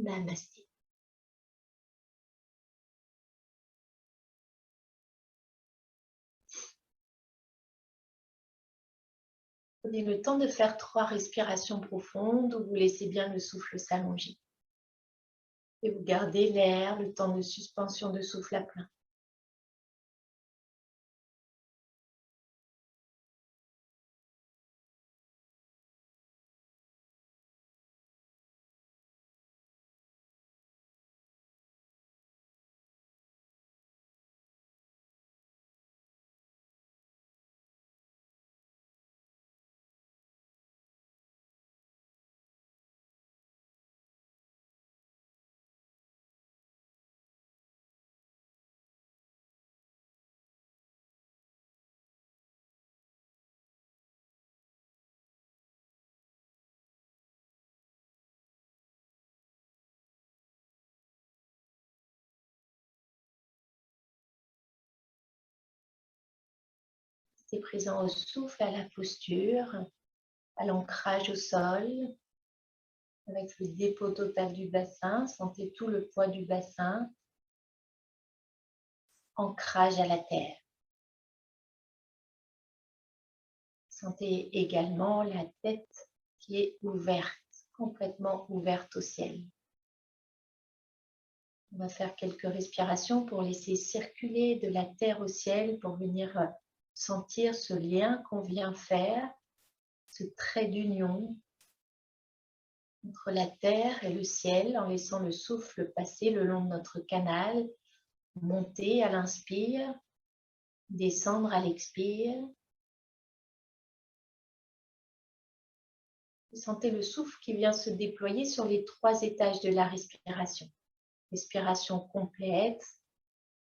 Namasté. Prenez le temps de faire 3 respirations profondes où vous laissez bien le souffle s'allonger. Et vous gardez l'air, le temps de suspension de souffle à plein. Restez présent au souffle, à la posture, à l'ancrage au sol, avec le dépôt total du bassin. Sentez tout le poids du bassin. Ancrage à la terre. Sentez également la tête qui est ouverte, complètement ouverte au ciel. On va faire quelques respirations pour laisser circuler de la terre au ciel, pour venir sentir ce lien qu'on vient faire, ce trait d'union entre la terre et le ciel, en laissant le souffle passer le long de notre canal, monter à l'inspire, descendre à l'expire. Sentez le souffle qui vient se déployer sur les 3 étages de la respiration. Respiration complète,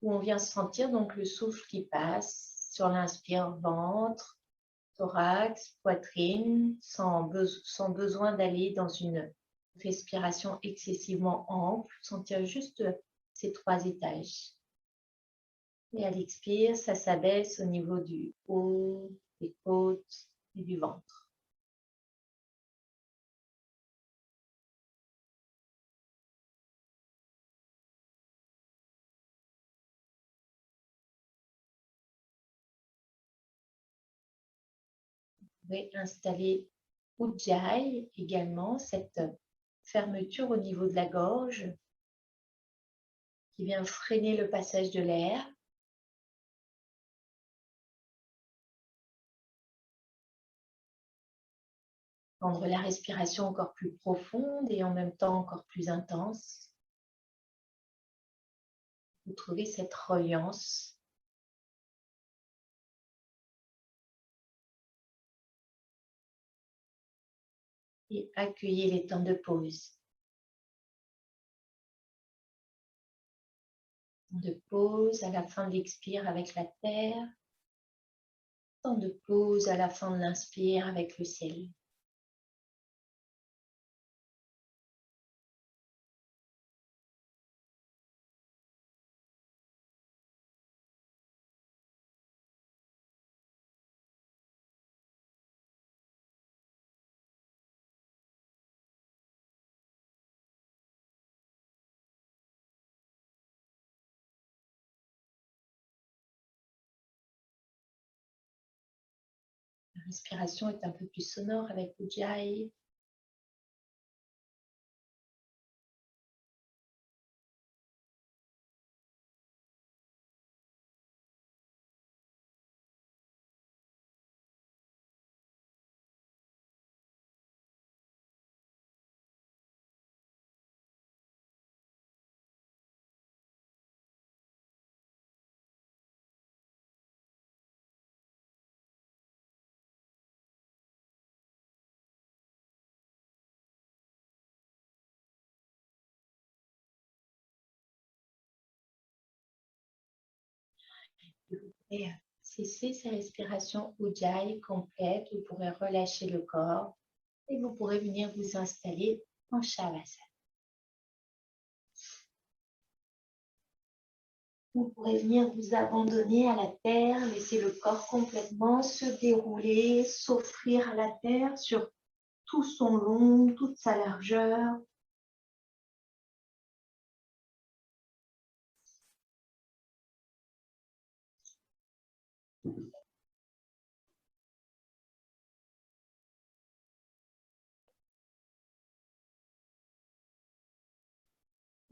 où on vient sentir donc le souffle qui passe sur l'inspire, ventre, thorax, poitrine, sans besoin d'aller dans une respiration excessivement ample, sentir juste ces 3 étages. Et à l'expire, ça s'abaisse au niveau du haut, des côtes et du ventre. Vous pouvez installer Ujjayi également, cette fermeture au niveau de la gorge qui vient freiner le passage de l'air. Prendre la respiration encore plus profonde et en même temps encore plus intense. Vous trouvez cette reliance. Et accueillez les temps de pause. Temps de pause à la fin de l'expire avec la terre. Temps de pause à la fin de l'inspire avec le ciel. La respiration est un peu plus sonore avec Ujjayi. Vous pouvez cesser ces respirations Ujjayi complètes. Vous pourrez relâcher le corps et vous pourrez venir vous installer en Shavasana. Vous pourrez venir vous abandonner à la terre, laisser le corps complètement se dérouler, s'offrir à la terre sur tout son long, toute sa largeur.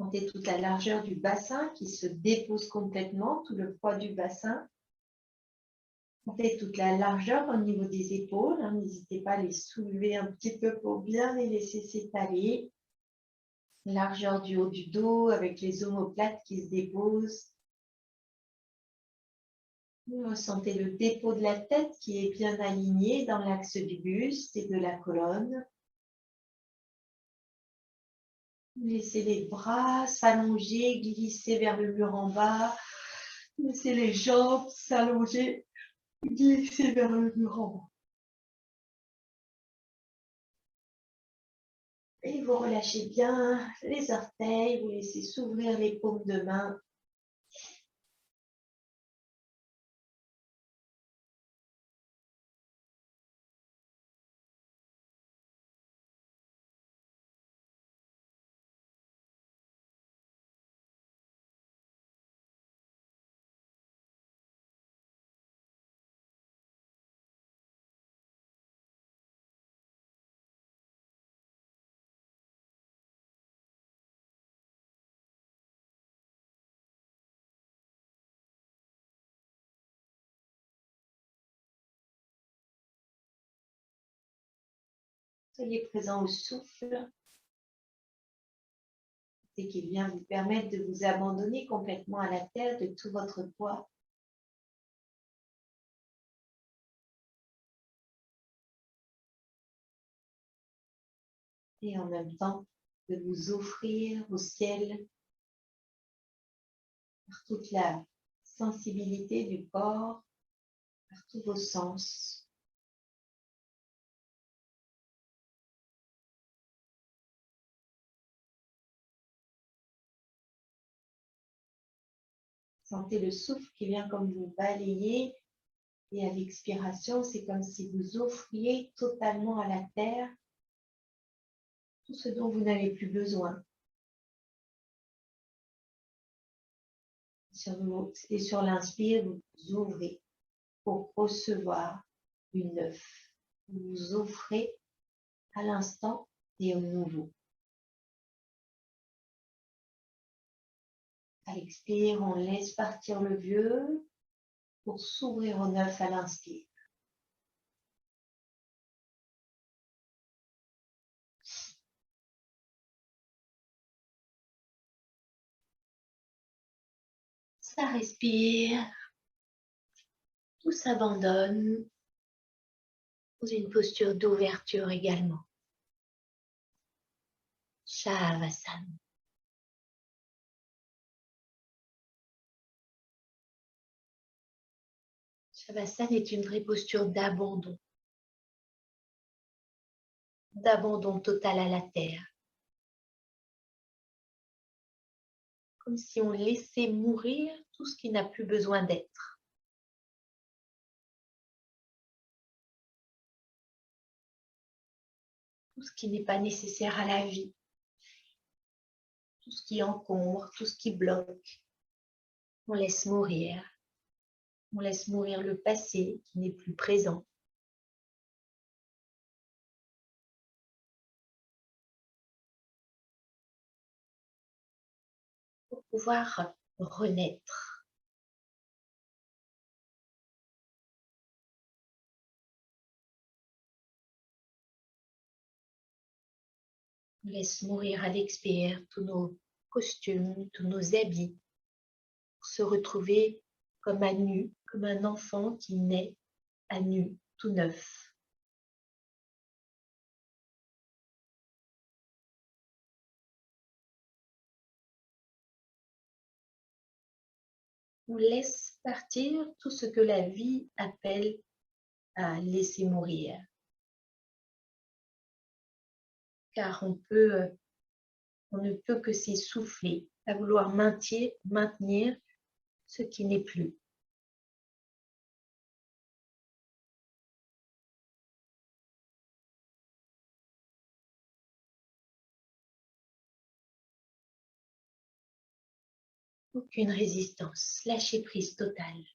Sentez toute la largeur du bassin qui se dépose complètement, tout le poids du bassin. Sentez toute la largeur au niveau des épaules. N'hésitez pas à les soulever un petit peu pour bien les laisser s'étaler. Largeur du haut du dos avec les omoplates qui se déposent. Vous ressentez le dépôt de la tête qui est bien aligné dans l'axe du buste et de la colonne. Laissez les bras s'allonger, glisser vers le mur en bas. Laissez les jambes s'allonger, glisser vers le mur en bas. Et vous relâchez bien les orteils, vous laissez s'ouvrir les paumes de main. Soyez présent au souffle et qu'il vient vous permettre de vous abandonner complètement à la terre de tout votre poids. Et en même temps, de vous offrir au ciel par toute la sensibilité du corps, par tous vos sens. Sentez le souffle qui vient comme vous balayer et à l'expiration, c'est comme si vous offriez totalement à la terre tout ce dont vous n'avez plus besoin. Et sur l'inspire, vous ouvrez pour recevoir du neuf. Vous vous offrez à l'instant et au nouveau. À l'expire, on laisse partir le vieux pour s'ouvrir au neuf à l'inspire. Ça respire, tout s'abandonne dans une posture d'ouverture également. Shavasana. Shavasana est une vraie posture d'abandon total à la terre. Comme si on laissait mourir tout ce qui n'a plus besoin d'être. Tout ce qui n'est pas nécessaire à la vie. Tout ce qui encombre, tout ce qui bloque. On laisse mourir. On laisse mourir le passé qui n'est plus présent. Pour pouvoir renaître. On laisse mourir à l'expire tous nos costumes, tous nos habits, pour se retrouver comme à nu, comme un enfant qui naît à nu, tout neuf. On laisse partir tout ce que la vie appelle à laisser mourir. Car on ne peut que s'essouffler, à vouloir maintenir ce qui n'est plus. Aucune résistance, lâcher prise totale.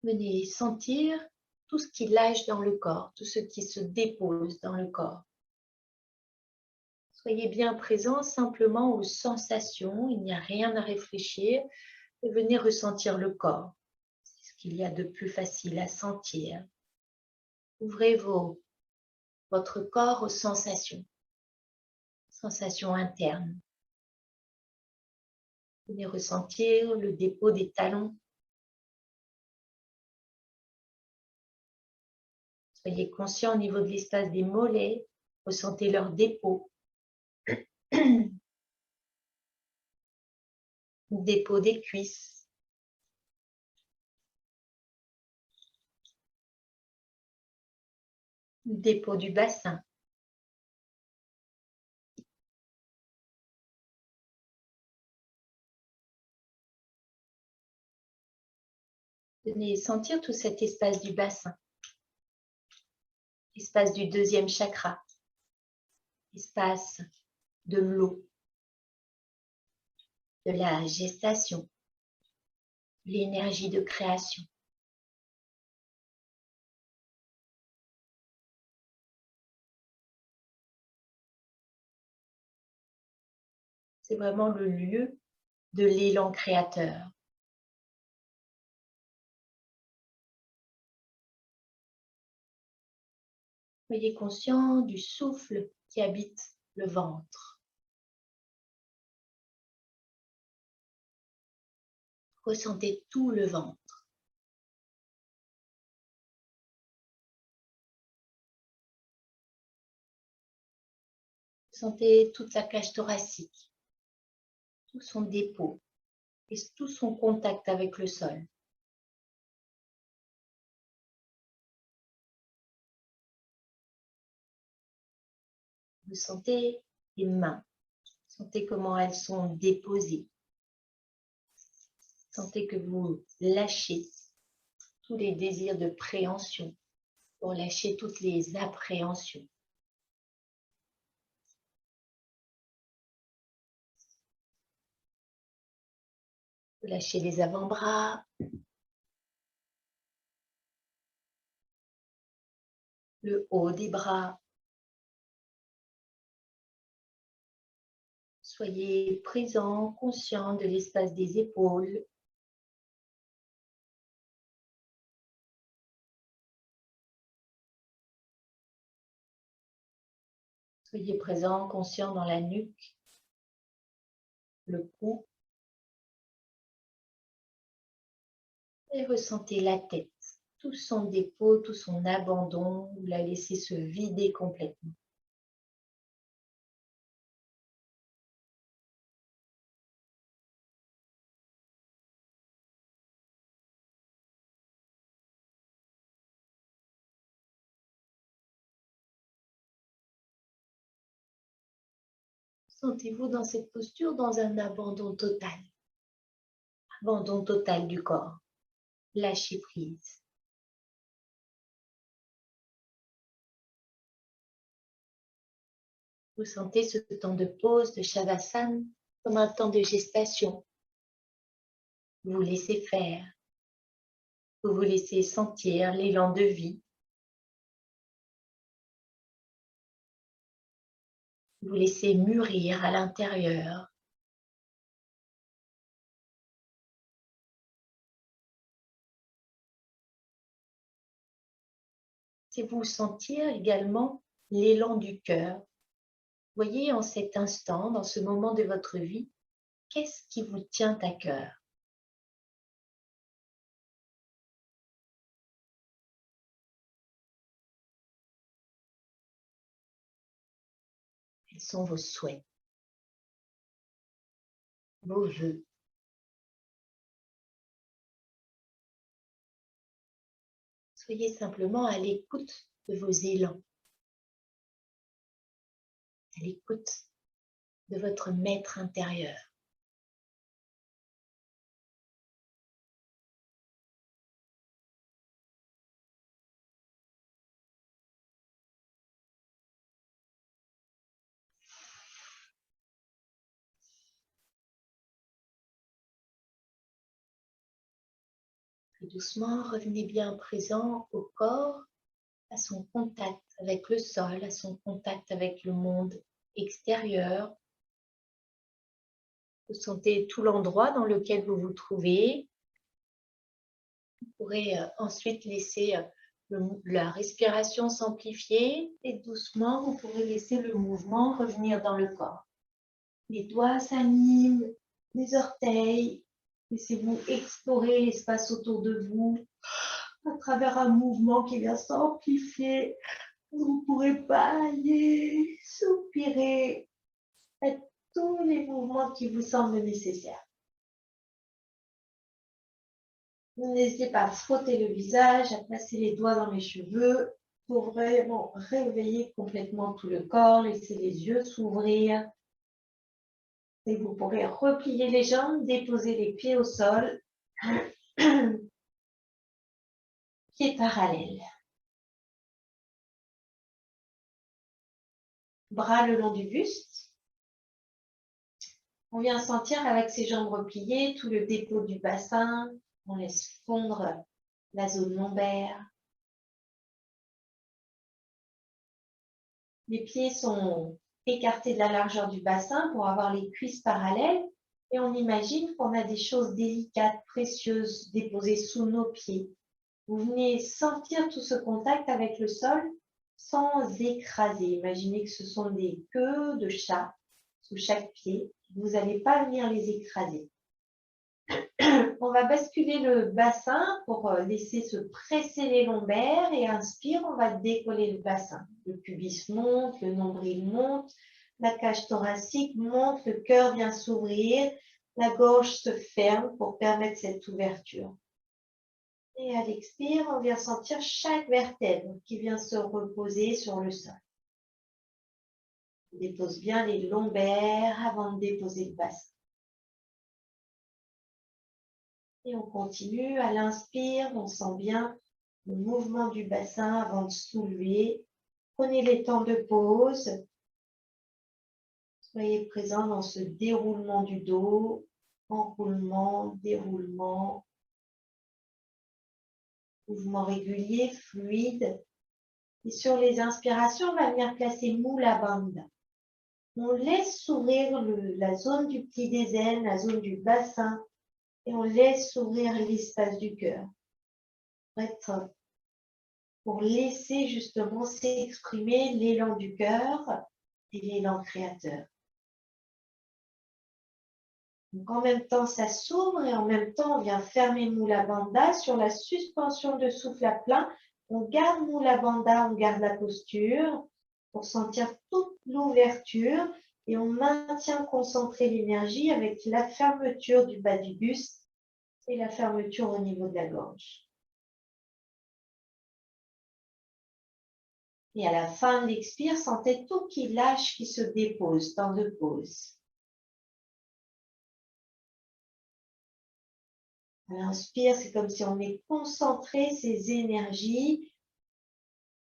Venez sentir tout ce qui lâche dans le corps, tout ce qui se dépose dans le corps. Soyez bien présent simplement aux sensations, il n'y a rien à réfléchir et venez ressentir le corps. C'est ce qu'il y a de plus facile à sentir. Ouvrez votre corps aux sensations internes. Venez ressentir le dépôt des talons. Soyez conscient au niveau de l'espace des mollets, ressentez leur dépôt. Dépôt des cuisses. Dépôt du bassin. Venez sentir tout cet espace du bassin. Espace du deuxième chakra. Espace de l'eau. De la gestation. L'énergie de création. C'est vraiment le lieu de l'élan créateur. Soyez conscient du souffle qui habite le ventre. Ressentez tout le ventre. Sentez toute la cage thoracique, tout son dépôt et tout son contact avec le sol. Vous sentez les mains, sentez comment elles sont déposées. Sentez que vous lâchez tous les désirs de préhension pour lâcher toutes les appréhensions. Vous lâchez les avant-bras, le haut des bras. Soyez présent, conscient de l'espace des épaules. Soyez présent, conscient dans la nuque, le cou. Et ressentez la tête, tout son dépôt, tout son abandon. Vous la laissez se vider complètement. Sentez-vous dans cette posture dans un abandon total. Abandon total du corps. Lâchez prise. Vous sentez ce temps de pause, de Shavasana, comme un temps de gestation. Vous vous laissez faire. Vous vous laissez sentir l'élan de vie. Vous laissez mûrir à l'intérieur. C'est vous sentir également l'élan du cœur. Voyez en cet instant, dans ce moment de votre vie, qu'est-ce qui vous tient à cœur? Quels sont vos souhaits, vos vœux? Soyez simplement à l'écoute de vos élans, à l'écoute de votre maître intérieur. Et doucement, revenez bien présent au corps, à son contact avec le sol, à son contact avec le monde extérieur. Vous sentez tout l'endroit dans lequel vous vous trouvez. Vous pourrez ensuite laisser la respiration s'amplifier et doucement, vous pourrez laisser le mouvement revenir dans le corps. Les doigts s'animent, les orteils. Laissez-vous explorer l'espace autour de vous à travers un mouvement qui vient s'amplifier. Vous pourrez bailler, soupirer, faites tous les mouvements qui vous semblent nécessaires. N'hésitez pas à frotter le visage, à placer les doigts dans les cheveux pour vraiment réveiller complètement tout le corps, laisser les yeux s'ouvrir. Et vous pourrez replier les jambes, déposer les pieds au sol, pieds parallèles. Bras le long du buste. On vient sentir avec ses jambes repliées tout le dépôt du bassin. On laisse fondre la zone lombaire. Les pieds sont écartés de la largeur du bassin pour avoir les cuisses parallèles. Et on imagine qu'on a des choses délicates, précieuses, déposées sous nos pieds. Vous venez sentir tout ce contact avec le sol sans écraser. Imaginez que ce sont des queues de chat sous chaque pied. Vous n'allez pas venir les écraser. On va basculer le bassin pour laisser se presser les lombaires et inspire, on va décoller le bassin. Le pubis monte, le nombril monte, la cage thoracique monte, le cœur vient s'ouvrir, la gorge se ferme pour permettre cette ouverture. Et à l'expire, on vient sentir chaque vertèbre qui vient se reposer sur le sol. On dépose bien les lombaires avant de déposer le bassin. Et on continue. À l'inspire, on sent bien le mouvement du bassin avant de soulever. Prenez les temps de pause. Soyez présent dans ce déroulement du dos. Enroulement, déroulement. Mouvement régulier, fluide. Et sur les inspirations, on va venir placer Mula Bandha. On laisse s'ouvrir la zone du pli des aines, la zone du bassin. Et on laisse s'ouvrir l'espace du cœur. Pour laisser justement s'exprimer l'élan du cœur et l'élan créateur. Donc en même temps, ça s'ouvre et en même temps, on vient fermer Mula Bandha sur la suspension de souffle à plein. On garde Mula Bandha, on garde la posture pour sentir toute l'ouverture et on maintient concentré l'énergie avec la fermeture du bas du buste et la fermeture au niveau de la gorge. Et à la fin de l'expire, sentez tout qui lâche, qui se dépose, temps de pause. À l'inspire, c'est comme si on est concentré ces énergies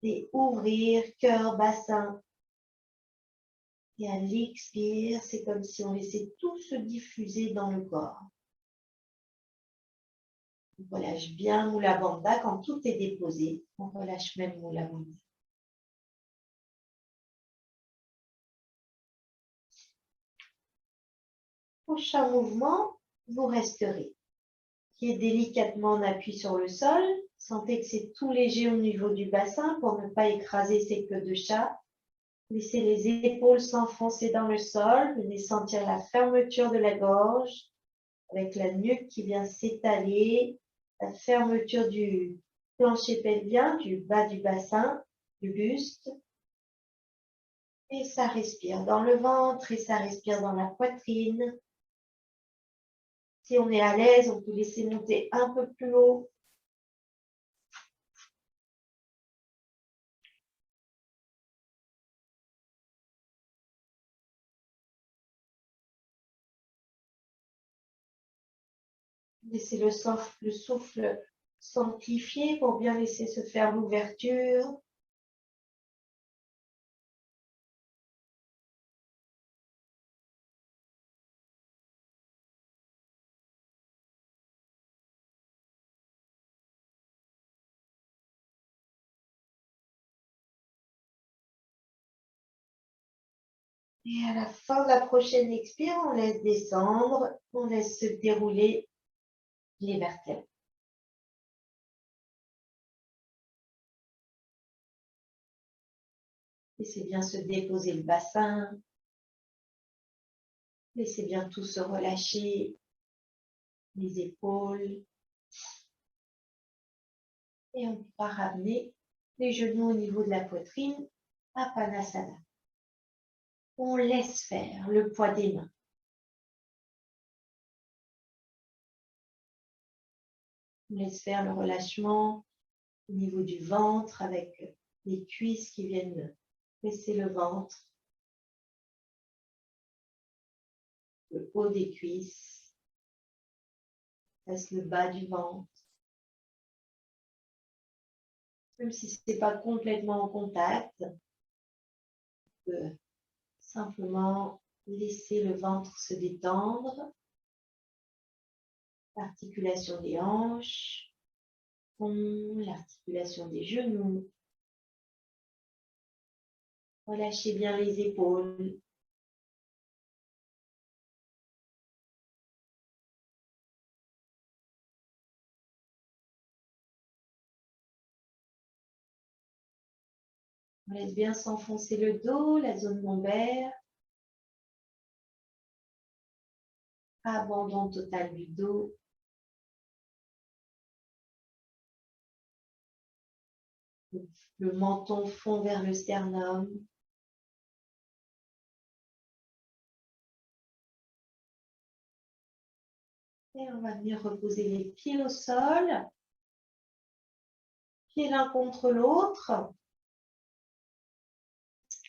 et ouvrir cœur, bassin. Et à l'expire, c'est comme si on laissait tout se diffuser dans le corps. On relâche bien Mula Bandha quand tout est déposé. On relâche même Mula Bandha. Prochain mouvement, vous resterez. Pied délicatement en appui sur le sol. Sentez que c'est tout léger au niveau du bassin pour ne pas écraser ces queues de chat. Laissez les épaules s'enfoncer dans le sol. Venez sentir la fermeture de la gorge avec la nuque qui vient s'étaler. La fermeture du plancher pelvien, du bas du bassin, du buste. Et ça respire dans le ventre et ça respire dans la poitrine. Si on est à l'aise, on peut laisser monter un peu plus haut. Laissez le souffle s'amplifier pour bien laisser se faire l'ouverture. Et à la fin de la prochaine expire, on laisse descendre, on laisse se dérouler les vertèbres. Laissez bien se déposer le bassin. Laissez bien tout se relâcher. Les épaules. Et on va ramener les genoux au niveau de la poitrine à Panasana. On laisse faire le poids des mains. On laisse faire le relâchement au niveau du ventre avec les cuisses qui viennent presser le ventre. Le haut des cuisses. Laisse le bas du ventre. Même si ce n'est pas complètement en contact, on peut simplement laisser le ventre se détendre. L'articulation des hanches, l'articulation des genoux. Relâchez bien les épaules. On laisse bien s'enfoncer le dos, la zone lombaire. Abandon total du dos. Le menton fond vers le sternum. Et on va venir reposer les pieds au sol. Pieds l'un contre l'autre.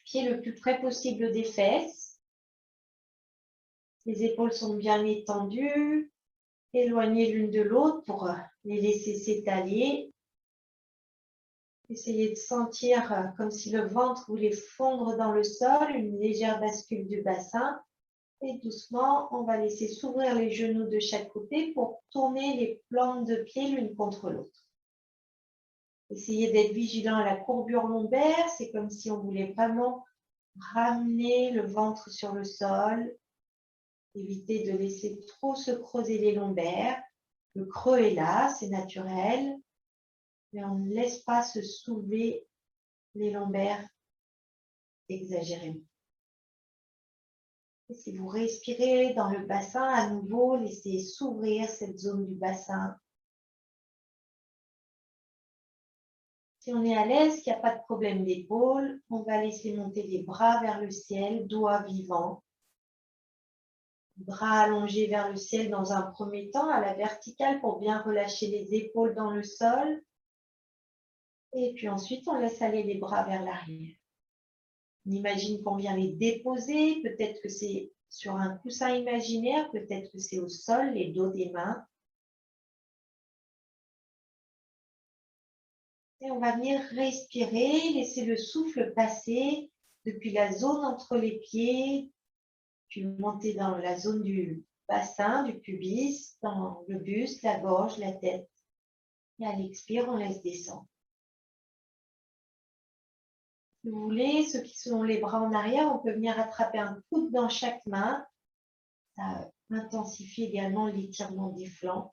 Pied le plus près possible des fesses. Les épaules sont bien étendues. Éloignées l'une de l'autre pour les laisser s'étaler. Essayez de sentir comme si le ventre voulait fondre dans le sol, une légère bascule du bassin. Et doucement, on va laisser s'ouvrir les genoux de chaque côté pour tourner les plantes de pied l'une contre l'autre. Essayez d'être vigilant à la courbure lombaire. C'est comme si on voulait vraiment ramener le ventre sur le sol. Évitez de laisser trop se creuser les lombaires. Le creux est là, c'est naturel. Mais on ne laisse pas se soulever les lombaires exagérément. Et si vous respirez dans le bassin, à nouveau, laissez s'ouvrir cette zone du bassin. Si on est à l'aise, qu'il n'y a pas de problème d'épaule, on va laisser monter les bras vers le ciel, doigts vivants. Bras allongés vers le ciel dans un premier temps, à la verticale pour bien relâcher les épaules dans le sol. Et puis ensuite, on laisse aller les bras vers l'arrière. On imagine qu'on vient les déposer, peut-être que c'est sur un coussin imaginaire, peut-être que c'est au sol, les dos des mains. Et on va venir respirer, laisser le souffle passer depuis la zone entre les pieds, puis monter dans la zone du bassin, du pubis, dans le buste, la gorge, la tête. Et à l'expire, on laisse descendre. Si vous voulez, ceux qui ont les bras en arrière, on peut venir attraper un coude dans chaque main. Ça intensifie également l'étirement des flancs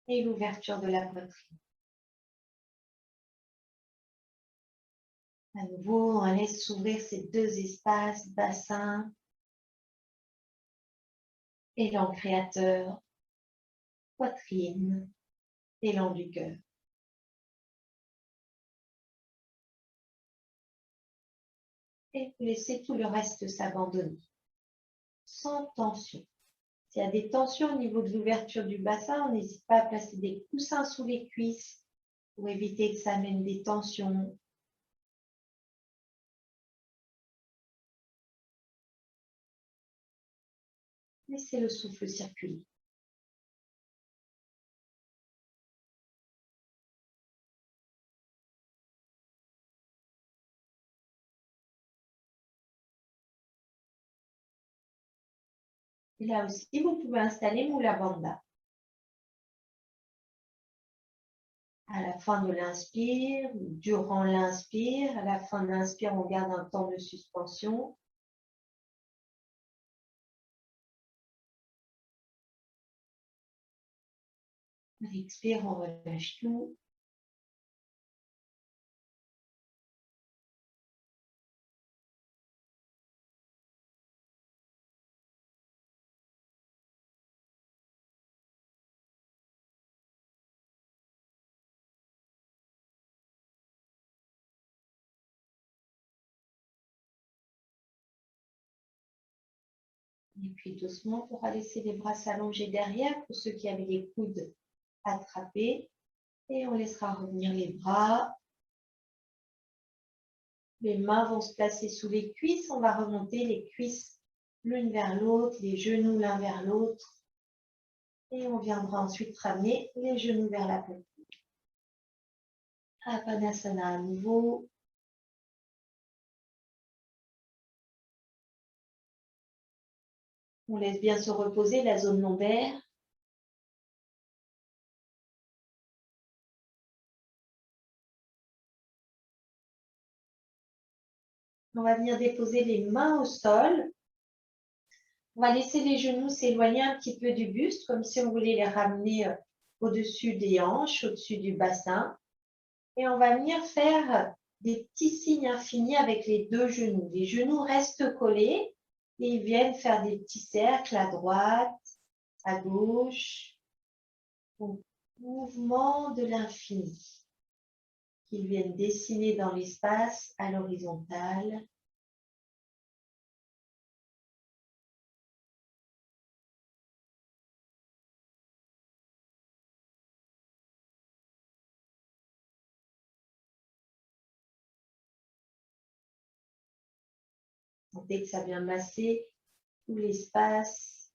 et l'ouverture de la poitrine. À nouveau, on laisse s'ouvrir ces deux espaces, bassin, élan créateur, poitrine, élan du cœur. Et vous laissez tout le reste s'abandonner, sans tension. S'il y a des tensions au niveau de l'ouverture du bassin, on n'hésite pas à placer des coussins sous les cuisses pour éviter que ça amène des tensions. Laissez le souffle circuler. Et là aussi, vous pouvez installer Mula Bandha. À la fin de l'inspire, durant l'inspire, à la fin de l'inspire, on garde un temps de suspension. On expire, on relâche tout. Et puis doucement, on va laisser les bras s'allonger derrière pour ceux qui avaient les coudes attrapés. Et on laissera revenir les bras. Les mains vont se placer sous les cuisses. On va remonter les cuisses l'une vers l'autre, les genoux l'un vers l'autre. Et on viendra ensuite ramener les genoux vers la poitrine. Apanasana à nouveau. On laisse bien se reposer la zone lombaire. On va venir déposer les mains au sol. On va laisser les genoux s'éloigner un petit peu du buste, comme si on voulait les ramener au-dessus des hanches, au-dessus du bassin. Et on va venir faire des petits signes infinis avec les deux genoux. Les genoux restent collés et ils viennent faire des petits cercles à droite, à gauche. Donc, mouvement de l'infini. Qu'ils viennent dessiner dans l'espace à l'horizontale. Sentez que ça vient masser tout l'espace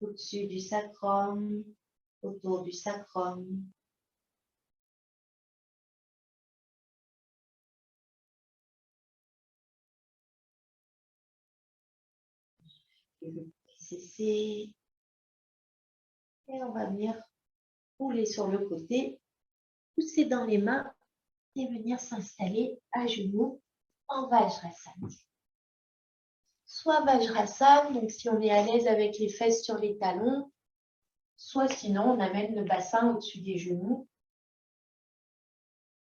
au-dessus du sacrum, autour du sacrum. Et le petit cesser. Et on va venir rouler sur le côté, pousser dans les mains et venir s'installer à genoux en Vajrasana. Soit Vajrasana, donc si on est à l'aise avec les fesses sur les talons, soit sinon on amène le bassin au-dessus des genoux.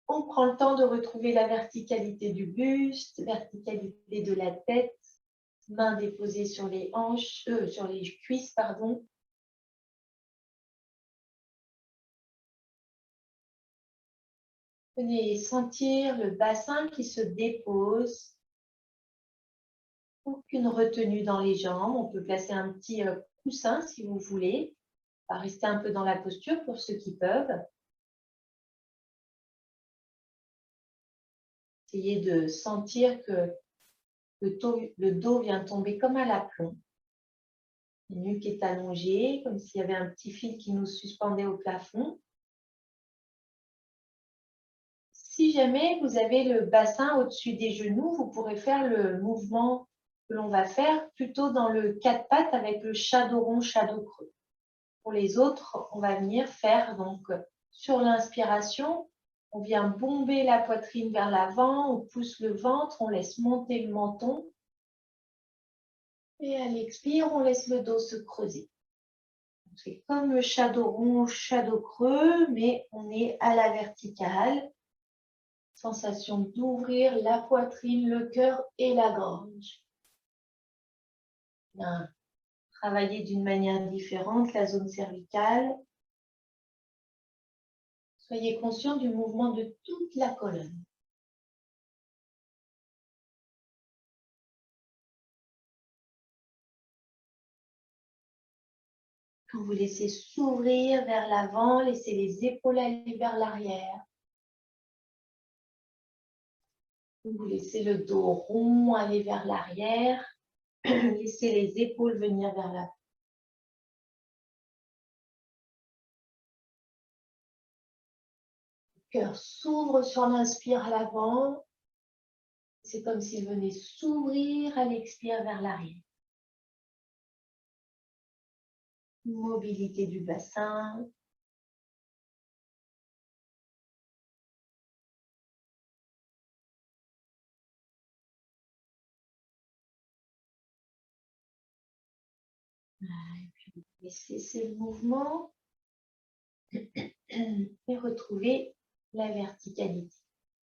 On prend le temps de retrouver la verticalité du buste, verticalité de la tête, mains déposées sur les hanches, sur les cuisses, pardon. Venez sentir le bassin qui se dépose. Aucune retenue dans les jambes. On peut placer un petit coussin si vous voulez. On va rester un peu dans la posture pour ceux qui peuvent. Essayez de sentir que le dos vient tomber comme à l'aplomb. La nuque est allongée, comme s'il y avait un petit fil qui nous suspendait au plafond. Si jamais vous avez le bassin au-dessus des genoux, vous pourrez faire le mouvement que l'on va faire plutôt dans le quatre pattes avec le chat dos rond, chat dos creux. Pour les autres, on va venir faire donc sur l'inspiration, on vient bomber la poitrine vers l'avant, on pousse le ventre, on laisse monter le menton. Et à l'expire, on laisse le dos se creuser. C'est comme le chat dos rond, chat dos creux, mais on est à la verticale. Sensation d'ouvrir la poitrine, le cœur et la gorge. Bien. Travailler d'une manière différente la zone cervicale. Soyez conscient du mouvement de toute la colonne. Quand vous laissez s'ouvrir vers l'avant, laissez les épaules aller vers l'arrière. Vous laissez le dos rond aller vers l'arrière. Laissez les épaules venir vers l'avant. Le cœur s'ouvre sur l'inspire à l'avant. C'est comme s'il venait s'ouvrir à l'expire vers l'arrière. Mobilité du bassin. Et puis, laissez le mouvement. Et retrouver la verticalité.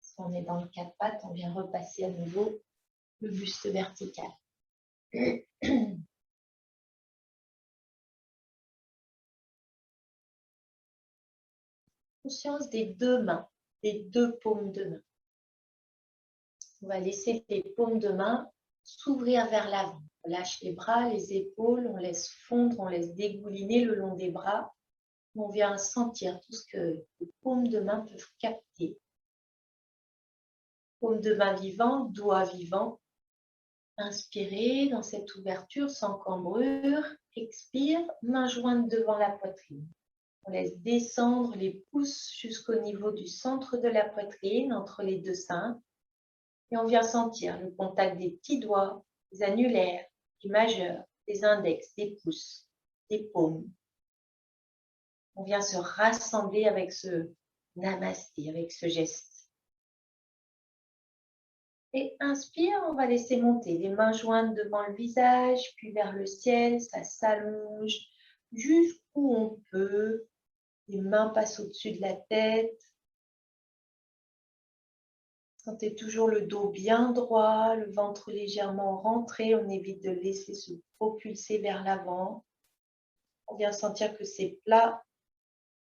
Si on est dans le quatre pattes, on vient repasser à nouveau le buste vertical. Conscience des deux mains, des deux paumes de main. On va laisser les paumes de main s'ouvrir vers l'avant. On lâche les bras, les épaules, on laisse fondre, on laisse dégouliner le long des bras. On vient sentir tout ce que les paumes de main peuvent capter. Paumes de main vivant, doigts vivants. Inspirez dans cette ouverture sans cambrure. Expire, main jointe devant la poitrine. On laisse descendre les pouces jusqu'au niveau du centre de la poitrine, entre les deux seins. Et on vient sentir le contact des petits doigts, des annulaires, des majeurs, des index, des pouces, des paumes. On vient se rassembler avec ce namasté, avec ce geste. Et inspire, on va laisser monter les mains jointes devant le visage, puis vers le ciel, ça s'allonge jusqu'où on peut. Les mains passent au-dessus de la tête. Sentez toujours le dos bien droit, le ventre légèrement rentré. On évite de laisser se propulser vers l'avant. On vient sentir que c'est plat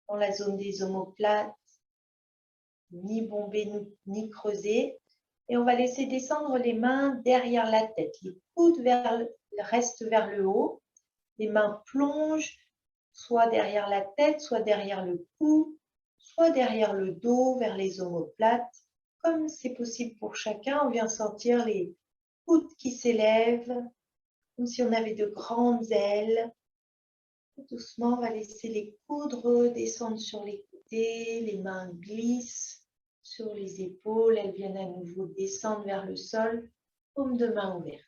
dans la zone des omoplates, ni bombé ni creusé. Et on va laisser descendre les mains derrière la tête. Les coudes restent vers le haut. Les mains plongent soit derrière la tête, soit derrière le cou, soit derrière le dos, vers les omoplates. Comme c'est possible pour chacun, on vient sentir les coudes qui s'élèvent, comme si on avait de grandes ailes. Doucement, on va laisser les coudes redescendre sur les côtés, les mains glissent sur les épaules, elles viennent à nouveau descendre vers le sol, paume de main ouverte.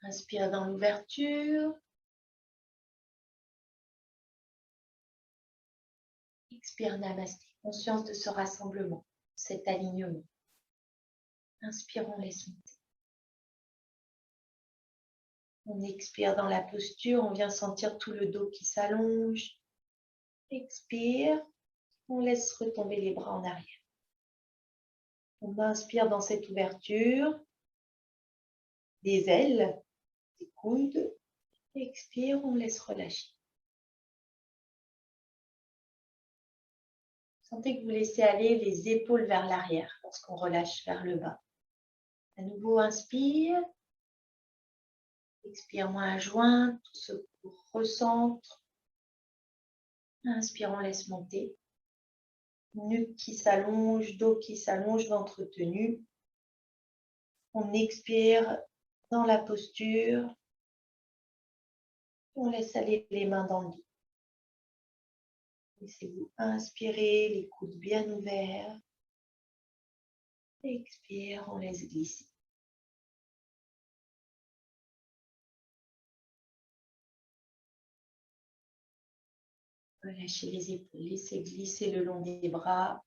Inspire dans l'ouverture. Expire, namasté. Conscience de ce rassemblement, cet alignement. Inspirons, laisse monter. On expire dans la posture, on vient sentir tout le dos qui s'allonge. Expire, on laisse retomber les bras en arrière. On inspire dans cette ouverture, des ailes, des coudes. Expire, on laisse relâcher. Sentez que vous laissez aller les épaules vers l'arrière lorsqu'on relâche vers le bas. À nouveau, inspire. Expire, main jointe, tout se recentre. Inspire, on laisse monter. Nuque qui s'allonge, dos qui s'allonge, ventre tenu. On expire dans la posture. On laisse aller les mains dans le dos. Laissez-vous inspirer, les coudes bien ouverts. Expire, on laisse glisser. Relâchez les épaules, laissez glisser le long des bras.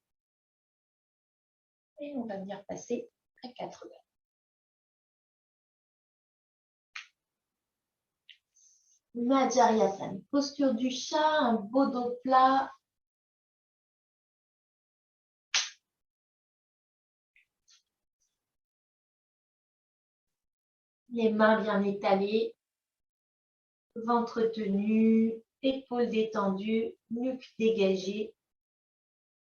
Et on va venir passer à quatre pattes. Madhyariyasana, posture du chat, un beau dos plat. Les mains bien étalées, ventre tenu, épaules détendues, nuque dégagée.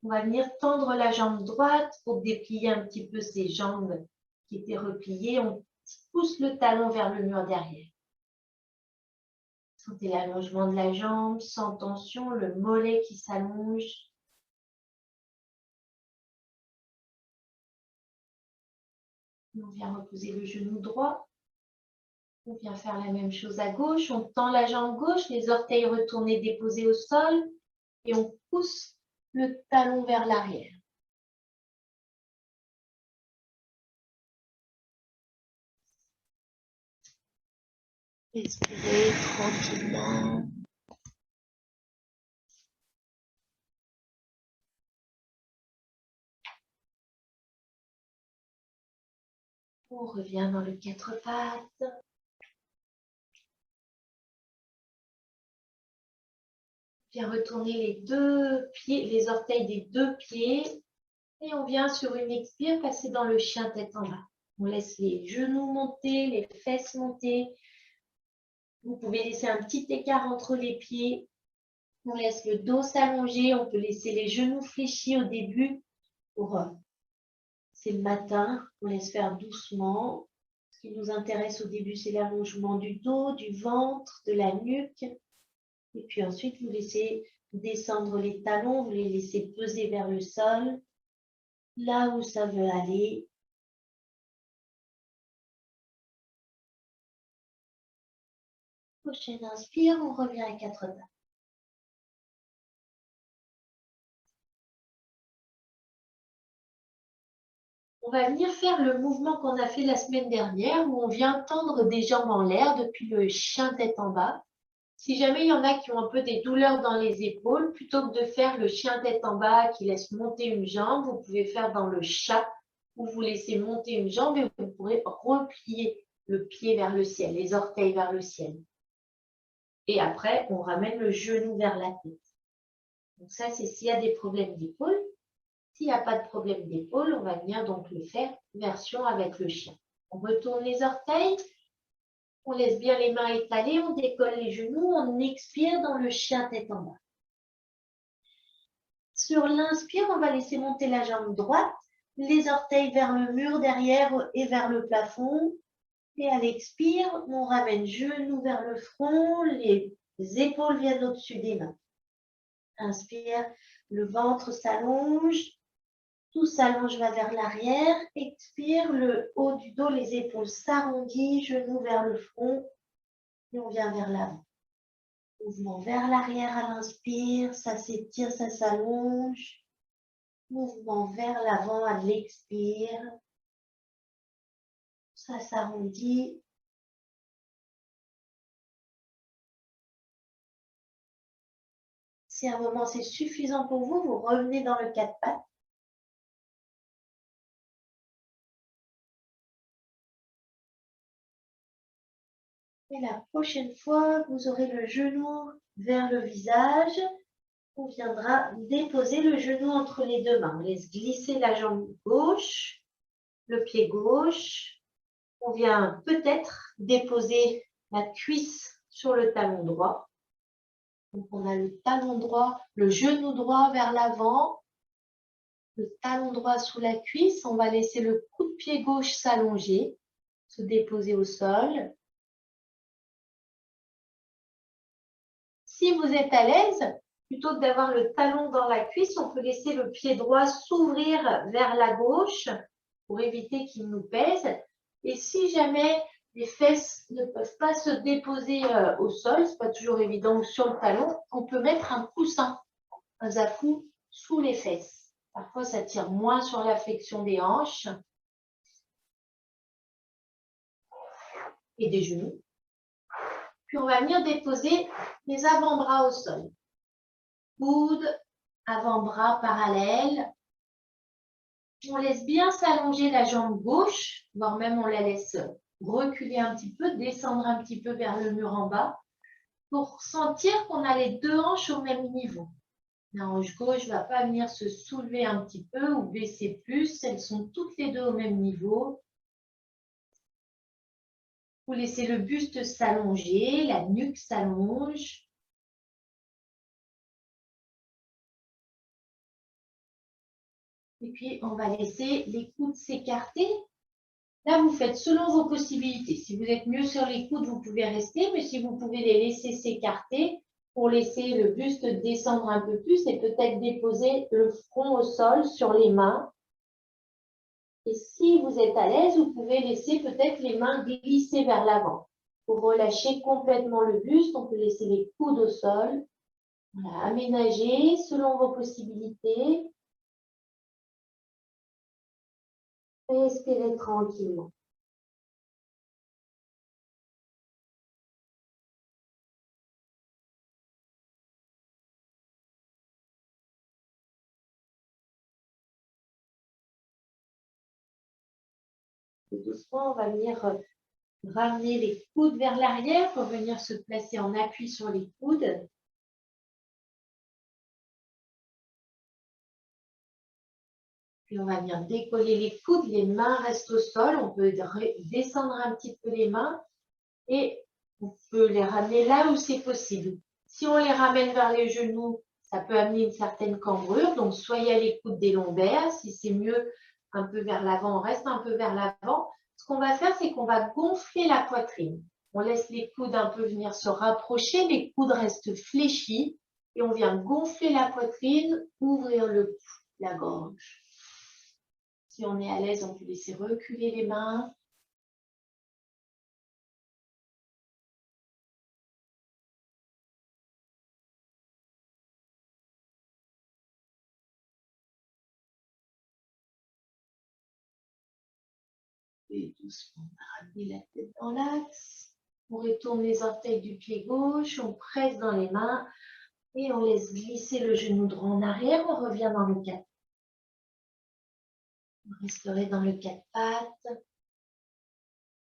On va venir tendre la jambe droite pour déplier un petit peu ses jambes qui étaient repliées. On pousse le talon vers le mur derrière. Sentez l'allongement de la jambe, sans tension, le mollet qui s'allonge. On vient reposer le genou droit. On vient faire la même chose à gauche. On tend la jambe gauche, les orteils retournés déposés au sol. Et on pousse le talon vers l'arrière. Respirez tranquillement. On revient dans le quatre pattes. Bien retourner les deux pieds, les orteils des deux pieds. Et on vient sur une expire passer dans le chien tête en bas. On laisse les genoux monter, les fesses monter. Vous pouvez laisser un petit écart entre les pieds. On laisse le dos s'allonger. On peut laisser les genoux fléchis au début. C'est le matin. On laisse faire doucement. Ce qui nous intéresse au début, c'est l'allongement du dos, du ventre, de la nuque. Et puis ensuite, vous laissez descendre les talons. Vous les laissez peser vers le sol. Là où ça veut aller. Prochaine inspire, on revient à quatre pattes. On va venir faire le mouvement qu'on a fait la semaine dernière où on vient tendre des jambes en l'air depuis le chien tête en bas. Si jamais il y en a qui ont un peu des douleurs dans les épaules, plutôt que de faire le chien tête en bas qui laisse monter une jambe, vous pouvez faire dans le chat où vous laissez monter une jambe et vous pourrez replier le pied vers le ciel, les orteils vers le ciel. Et après, on ramène le genou vers la tête. Donc ça, c'est s'il y a des problèmes d'épaule. S'il n'y a pas de problème d'épaule, on va venir donc le faire version avec le chien. On retourne les orteils, on laisse bien les mains étalées, on décolle les genoux, on expire dans le chien tête en bas. Sur l'inspire, on va laisser monter la jambe droite, les orteils vers le mur derrière et vers le plafond. Et à l'expire, on ramène genoux vers le front, les épaules viennent au-dessus des mains. Inspire, le ventre s'allonge, tout s'allonge vers l'arrière. Expire, le haut du dos, les épaules s'arrondissent, genoux vers le front et on vient vers l'avant. Mouvement vers l'arrière à l'inspire, ça s'étire, ça s'allonge. Mouvement vers l'avant à l'expire, ça s'arrondit. Si à un moment c'est suffisant pour vous, vous revenez dans le quatre pattes. Et la prochaine fois, vous aurez le genou vers le visage. On viendra déposer le genou entre les deux mains. On laisse glisser la jambe gauche, le pied gauche. On vient peut-être déposer la cuisse sur le talon droit. Donc, on a le talon droit, le genou droit vers l'avant, le talon droit sous la cuisse. On va laisser le coup de pied gauche s'allonger, se déposer au sol. Si vous êtes à l'aise, plutôt que d'avoir le talon dans la cuisse, on peut laisser le pied droit s'ouvrir vers la gauche pour éviter qu'il nous pèse. Et si jamais les fesses ne peuvent pas se déposer au sol, c'est pas toujours évident, ou sur le talon, on peut mettre un coussin, un zafou, sous les fesses. Parfois, ça tire moins sur la flexion des hanches et des genoux. Puis, on va venir déposer les avant-bras au sol. Coude, avant-bras parallèles. On laisse bien s'allonger la jambe gauche, voire même on la laisse reculer un petit peu, descendre un petit peu vers le mur en bas, pour sentir qu'on a les deux hanches au même niveau. La hanche gauche ne va pas venir se soulever un petit peu ou baisser plus, elles sont toutes les deux au même niveau. Vous laissez le buste s'allonger, la nuque s'allonge. Et puis, on va laisser les coudes s'écarter. Là, vous faites selon vos possibilités. Si vous êtes mieux sur les coudes, vous pouvez rester, mais si vous pouvez les laisser s'écarter pour laisser le buste descendre un peu plus et peut-être déposer le front au sol sur les mains. Et si vous êtes à l'aise, vous pouvez laisser peut-être les mains glisser vers l'avant. Pour relâcher complètement le buste, on peut laisser les coudes au sol. Voilà, aménager selon vos possibilités. Respirez tranquillement. Et doucement, on va venir ramener les coudes vers l'arrière pour venir se placer en appui sur les coudes. Puis on va venir décoller les coudes, les mains restent au sol. On peut descendre un petit peu les mains et on peut les ramener là où c'est possible. Si on les ramène vers les genoux, ça peut amener une certaine cambrure. Donc, soyez à l'écoute des lombaires. Si c'est mieux, un peu vers l'avant, on reste un peu vers l'avant. Ce qu'on va faire, c'est qu'on va gonfler la poitrine. On laisse les coudes un peu venir se rapprocher. Les coudes restent fléchis. Et on vient gonfler la poitrine, ouvrir le cou, la gorge. Si on est à l'aise, on peut laisser reculer les mains. Et doucement, on va ramener la tête dans l'axe. On retourne les orteils du pied gauche, on presse dans les mains et on laisse glisser le genou droit en arrière. On revient dans le 4. On resterait dans le 4 pattes.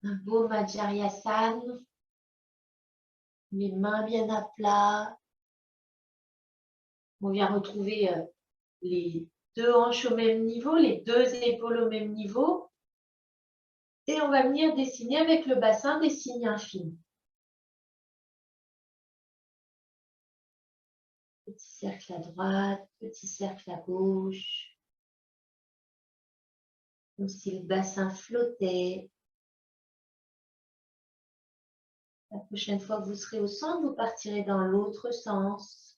Un beau Majariasana. Les mains bien à plat. On vient retrouver les deux hanches au même niveau, les deux épaules au même niveau. Et on va venir dessiner avec le bassin des signes infinis. Petit cercle à droite, petit cercle à gauche. Comme si le bassin flottait. La prochaine fois que vous serez au centre, vous partirez dans l'autre sens.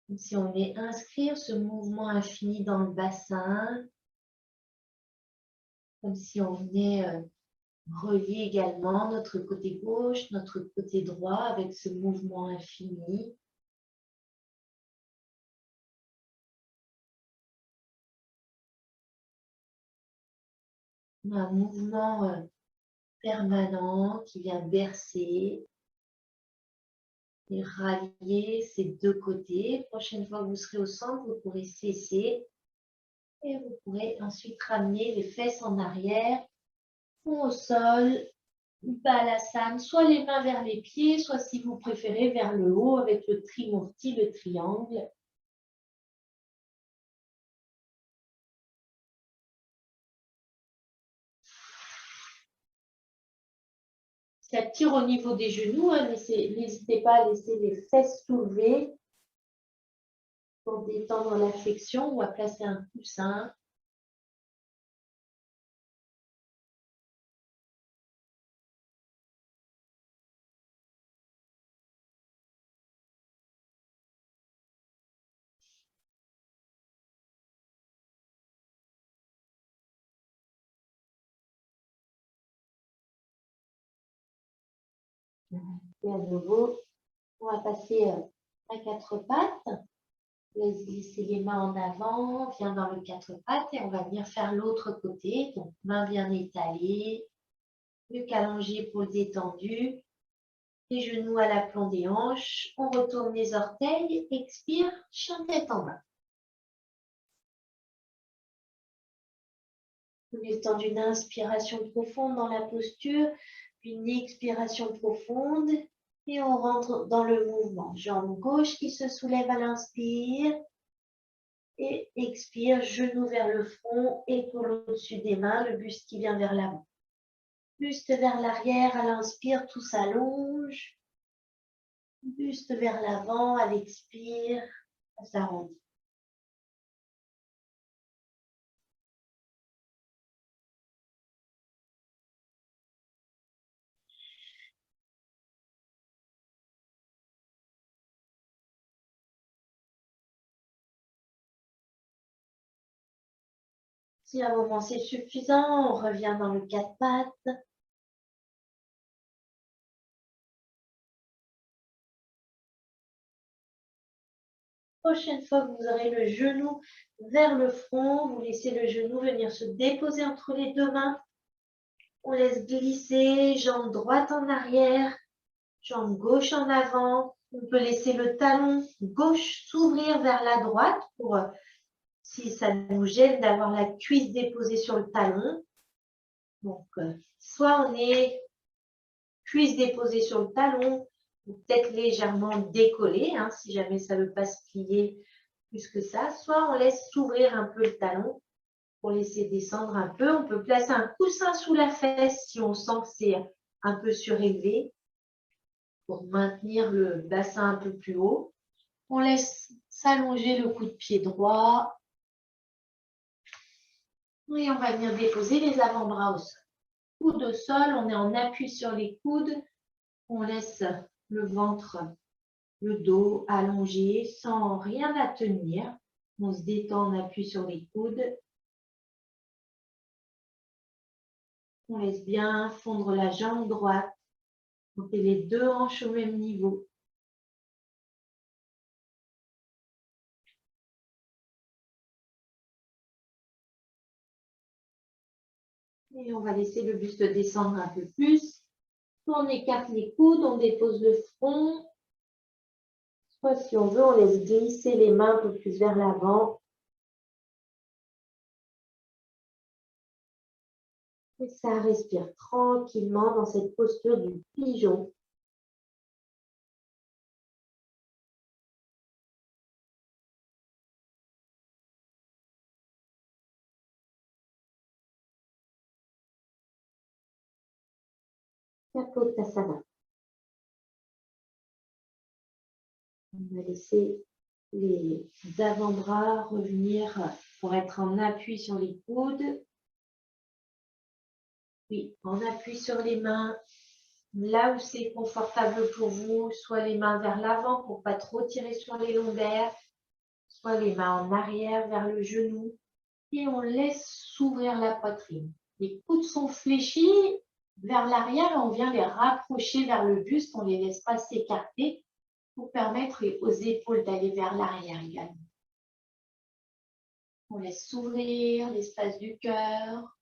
Comme si on venait inscrire ce mouvement infini dans le bassin. Comme si on venait relier également notre côté gauche, notre côté droit avec ce mouvement infini. Un mouvement permanent qui vient bercer et rallier ces deux côtés. Prochaine fois que vous serez au centre, vous pourrez cesser et vous pourrez ensuite ramener les fesses en arrière ou au sol, Balasana, soit les mains vers les pieds, soit si vous préférez vers le haut avec le trimurti, le triangle. Ça tire au niveau des genoux, hein, n'hésitez pas à laisser les fesses soulevées pour détendre la flexion ou à placer un coussin. Et à nouveau, on va passer à 4 pattes. Laisse glisser les mains en avant, viens dans le 4 pattes et on va venir faire l'autre côté. Donc, main bien étalée, nuque allongée, épaules détendues, les genoux à l'aplomb des hanches. On retourne les orteils, expire, chien tête en bas. Le temps d'une inspiration profonde dans la posture, une expiration profonde et on rentre dans le mouvement. Jambe gauche qui se soulève à l'inspire et expire, genou vers le front, épaule au-dessus des mains, le buste qui vient vers l'avant. Buste vers l'arrière à l'inspire, tout s'allonge. Buste vers l'avant à l'expire, ça s'arrondit. Si à un moment c'est suffisant, on revient dans le 4 pattes. Prochaine fois que vous aurez le genou vers le front, vous laissez le genou venir se déposer entre les deux mains. On laisse glisser, jambe droite en arrière, jambe gauche en avant. On peut laisser le talon gauche s'ouvrir vers la droite pour, si ça nous gêne, d'avoir la cuisse déposée sur le talon. Donc, soit on est cuisse déposée sur le talon, peut-être légèrement décoller, hein, si jamais ça ne veut pas se plier plus que ça. Soit on laisse s'ouvrir un peu le talon pour laisser descendre un peu. On peut placer un coussin sous la fesse si on sent que c'est un peu surélevé pour maintenir le bassin un peu plus haut. On laisse s'allonger le coup de pied droit. Et on va venir déposer les avant-bras au sol. Coude au sol, on est en appui sur les coudes. On laisse le ventre, le dos allongé sans rien à tenir. On se détend, on appuie sur les coudes. On laisse bien fondre la jambe droite. On fait les deux hanches au même niveau. Et on va laisser le buste descendre un peu plus. On écarte les coudes, on dépose le front. Soit si on veut, on laisse glisser les mains un peu plus vers l'avant. Et ça respire tranquillement dans cette posture du pigeon. Kapotasana. On va laisser les avant-bras revenir pour être en appui sur les coudes. Puis en appui sur les mains, là où c'est confortable pour vous, soit les mains vers l'avant pour ne pas trop tirer sur les lombaires, soit les mains en arrière vers le genou. Et on laisse s'ouvrir la poitrine. Les coudes sont fléchis vers l'arrière et on vient les rapprocher vers le buste. On ne les laisse pas s'écarter pour permettre aux épaules d'aller vers l'arrière également. On laisse s'ouvrir l'espace du cœur,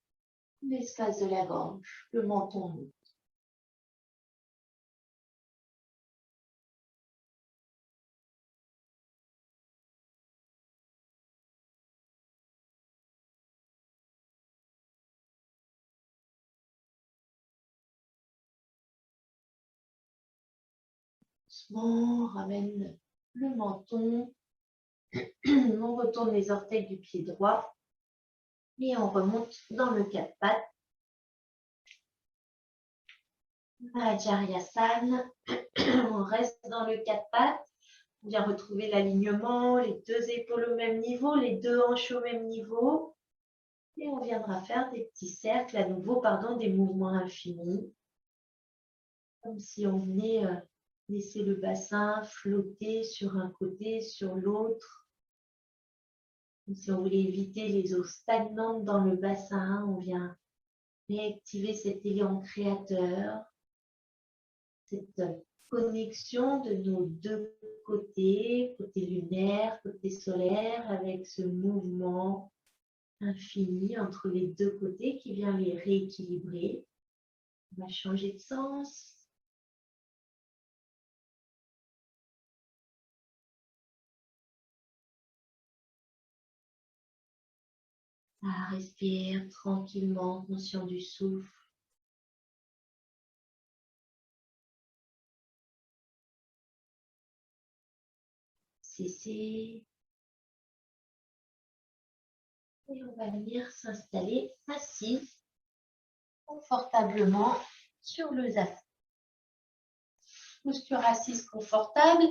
l'espace de la gorge, le menton monte. On ramène le menton, on retourne les orteils du pied droit et on remonte dans le quatre pattes. Vajrayasana, on reste dans le quatre pattes. On vient retrouver l'alignement, les deux épaules au même niveau, les deux hanches au même niveau. Et on viendra faire des petits cercles, à nouveau, des mouvements infinis. Comme si on venait laisser le bassin flotter sur un côté, sur l'autre. Comme si on voulait éviter les eaux stagnantes dans le bassin. On vient réactiver cet élan créateur, cette connexion de nos deux côté lunaire, côté solaire, avec ce mouvement infini entre les deux côtés qui vient les rééquilibrer. On va changer de sens. Ça respire tranquillement, conscient du souffle. Cesser. Et on va venir s'installer assis confortablement sur le zafu. Posture assise confortable.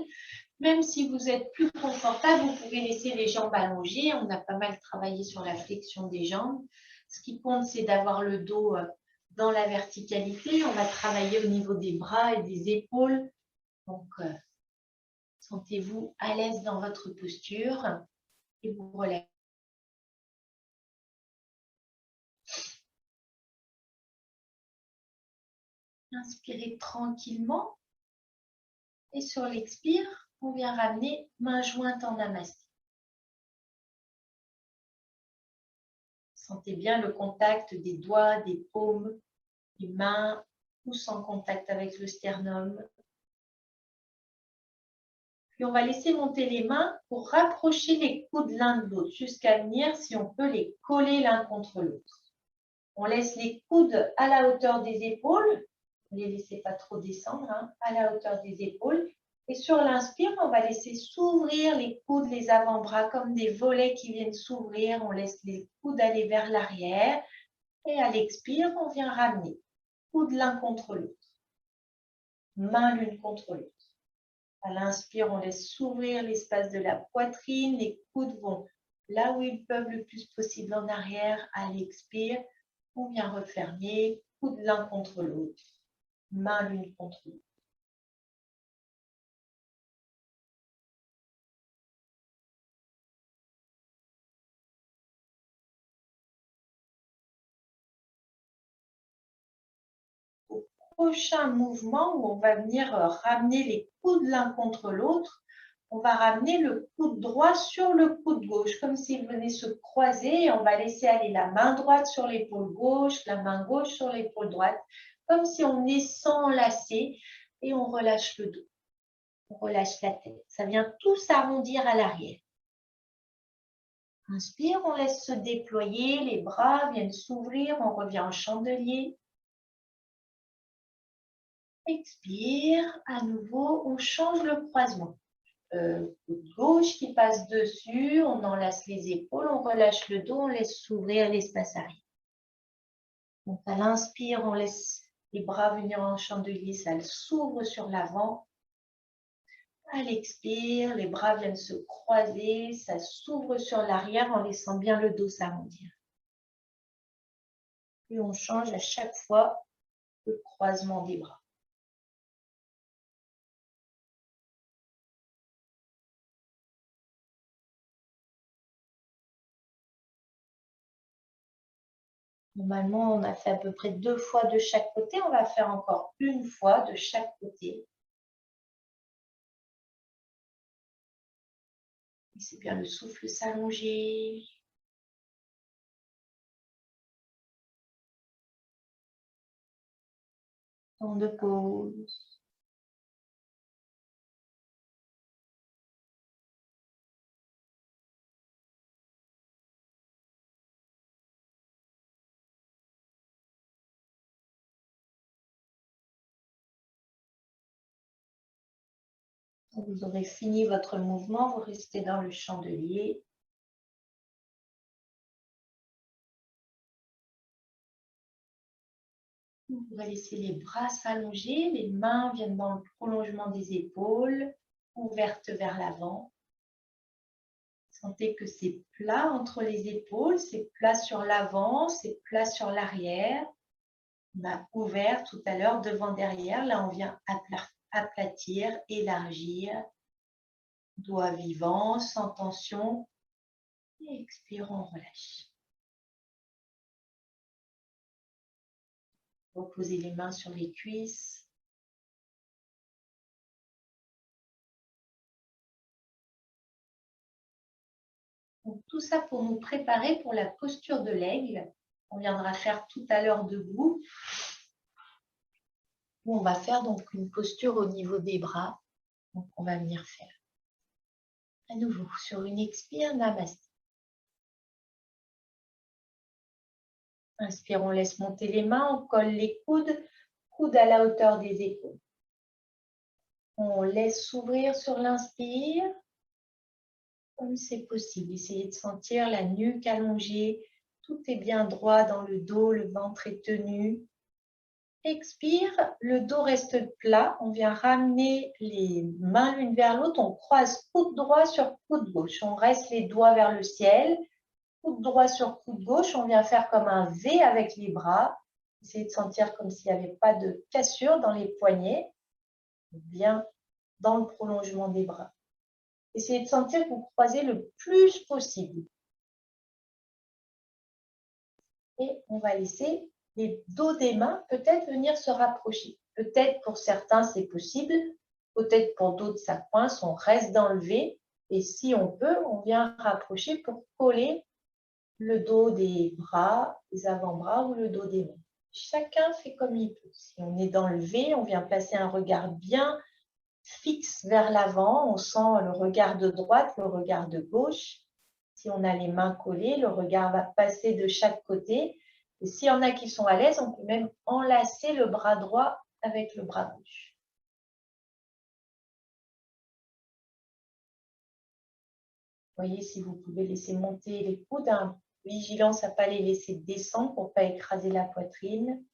Même si vous êtes plus confortable, vous pouvez laisser les jambes allongées. On a pas mal travaillé sur la flexion des jambes. Ce qui compte, c'est d'avoir le dos dans la verticalité. On va travailler au niveau des bras et des épaules. Donc, sentez-vous à l'aise dans votre posture et vous relâchez. Inspirez tranquillement. Et sur l'expire, on vient ramener main jointe en namasté. Sentez bien le contact des doigts, des paumes, des mains ou sans contact avec le sternum. Puis on va laisser monter les mains pour rapprocher les coudes l'un de l'autre jusqu'à venir, si on peut, les coller l'un contre l'autre. On laisse les coudes à la hauteur des épaules Ne les laissez pas trop descendre, hein, à la hauteur des épaules. Et sur l'inspire, on va laisser s'ouvrir les coudes, les avant-bras comme des volets qui viennent s'ouvrir. On laisse les coudes aller vers l'arrière. Et à l'expire, on vient ramener. Coudes l'un contre l'autre. Mains l'une contre l'autre. À l'inspire, on laisse s'ouvrir l'espace de la poitrine. Les coudes vont là où ils peuvent le plus possible en arrière. À l'expire, on vient refermer. Coudes l'un contre l'autre. Mains l'une contre l'autre. Prochain mouvement où on va venir ramener les coudes l'un contre l'autre, on va ramener le coude droit sur le coude gauche, comme s'ils venaient se croiser. Et on va laisser aller la main droite sur l'épaule gauche, la main gauche sur l'épaule droite, comme si on est s'enlacer et on relâche le dos. On relâche la tête. Ça vient tout s'arrondir à l'arrière. Inspire, on laisse se déployer, les bras viennent s'ouvrir, on revient en chandelier. Expire, à nouveau, on change le croisement. Coude gauche qui passe dessus, on enlace les épaules, on relâche le dos, on laisse s'ouvrir l'espace arrière. Donc à l'inspire, on laisse les bras venir en chandelier, ça s'ouvre sur l'avant. À l'expire, les bras viennent se croiser, ça s'ouvre sur l'arrière en laissant bien le dos s'arrondir. Et on change à chaque fois le croisement des bras. Normalement, on a fait à peu près 2 fois de chaque côté. On va faire encore 1 fois de chaque côté. Laissez bien le souffle s'allonger. Temps de pause. Quand vous aurez fini votre mouvement, vous restez dans le chandelier. Vous pourrez laisser les bras s'allonger, les mains viennent dans le prolongement des épaules, ouvertes vers l'avant. Sentez que c'est plat entre les épaules, c'est plat sur l'avant, c'est plat sur l'arrière. On a ouvert tout à l'heure devant, derrière. Là, on vient aplatir, élargir. Doigt vivant, sans tension. Et expire, on relâche. Reposez les mains sur les cuisses. Donc, tout ça pour nous préparer pour la posture de l'aigle. On viendra faire tout à l'heure debout. Où on va faire donc une posture au niveau des bras. Donc, on va venir faire à nouveau sur une expire, namasté. Inspire, on laisse monter les mains, on colle les coudes, coudes à la hauteur des épaules. On laisse s'ouvrir sur l'inspire, comme c'est possible. Essayez de sentir la nuque allongée, tout est bien droit dans le dos, le ventre est tenu. Expire, le dos reste plat, on vient ramener les mains l'une vers l'autre, on croise coude droit sur coude gauche, on reste les doigts vers le ciel, coude droit sur coude gauche, on vient faire comme un V avec les bras. Essayez de sentir comme s'il n'y avait pas de cassure dans les poignets, bien dans le prolongement des bras. Essayez de sentir que vous croisez le plus possible. Et on va laisser les dos des mains peut-être venir se rapprocher. Peut-être pour certains c'est possible, peut-être pour d'autres ça coince, on reste dans le V. Et si on peut, on vient rapprocher pour coller le dos des bras, les avant-bras ou le dos des mains. Chacun fait comme il peut. Si on est dans le V, on vient placer un regard bien fixe vers l'avant. On sent le regard de droite, le regard de gauche. Si on a les mains collées, le regard va passer de chaque côté. Et s'il y en a qui sont à l'aise, on peut même enlacer le bras droit avec le bras gauche. Voyez si vous pouvez laisser monter les coudes. Vigilance à ne pas les laisser descendre pour ne pas écraser la poitrine.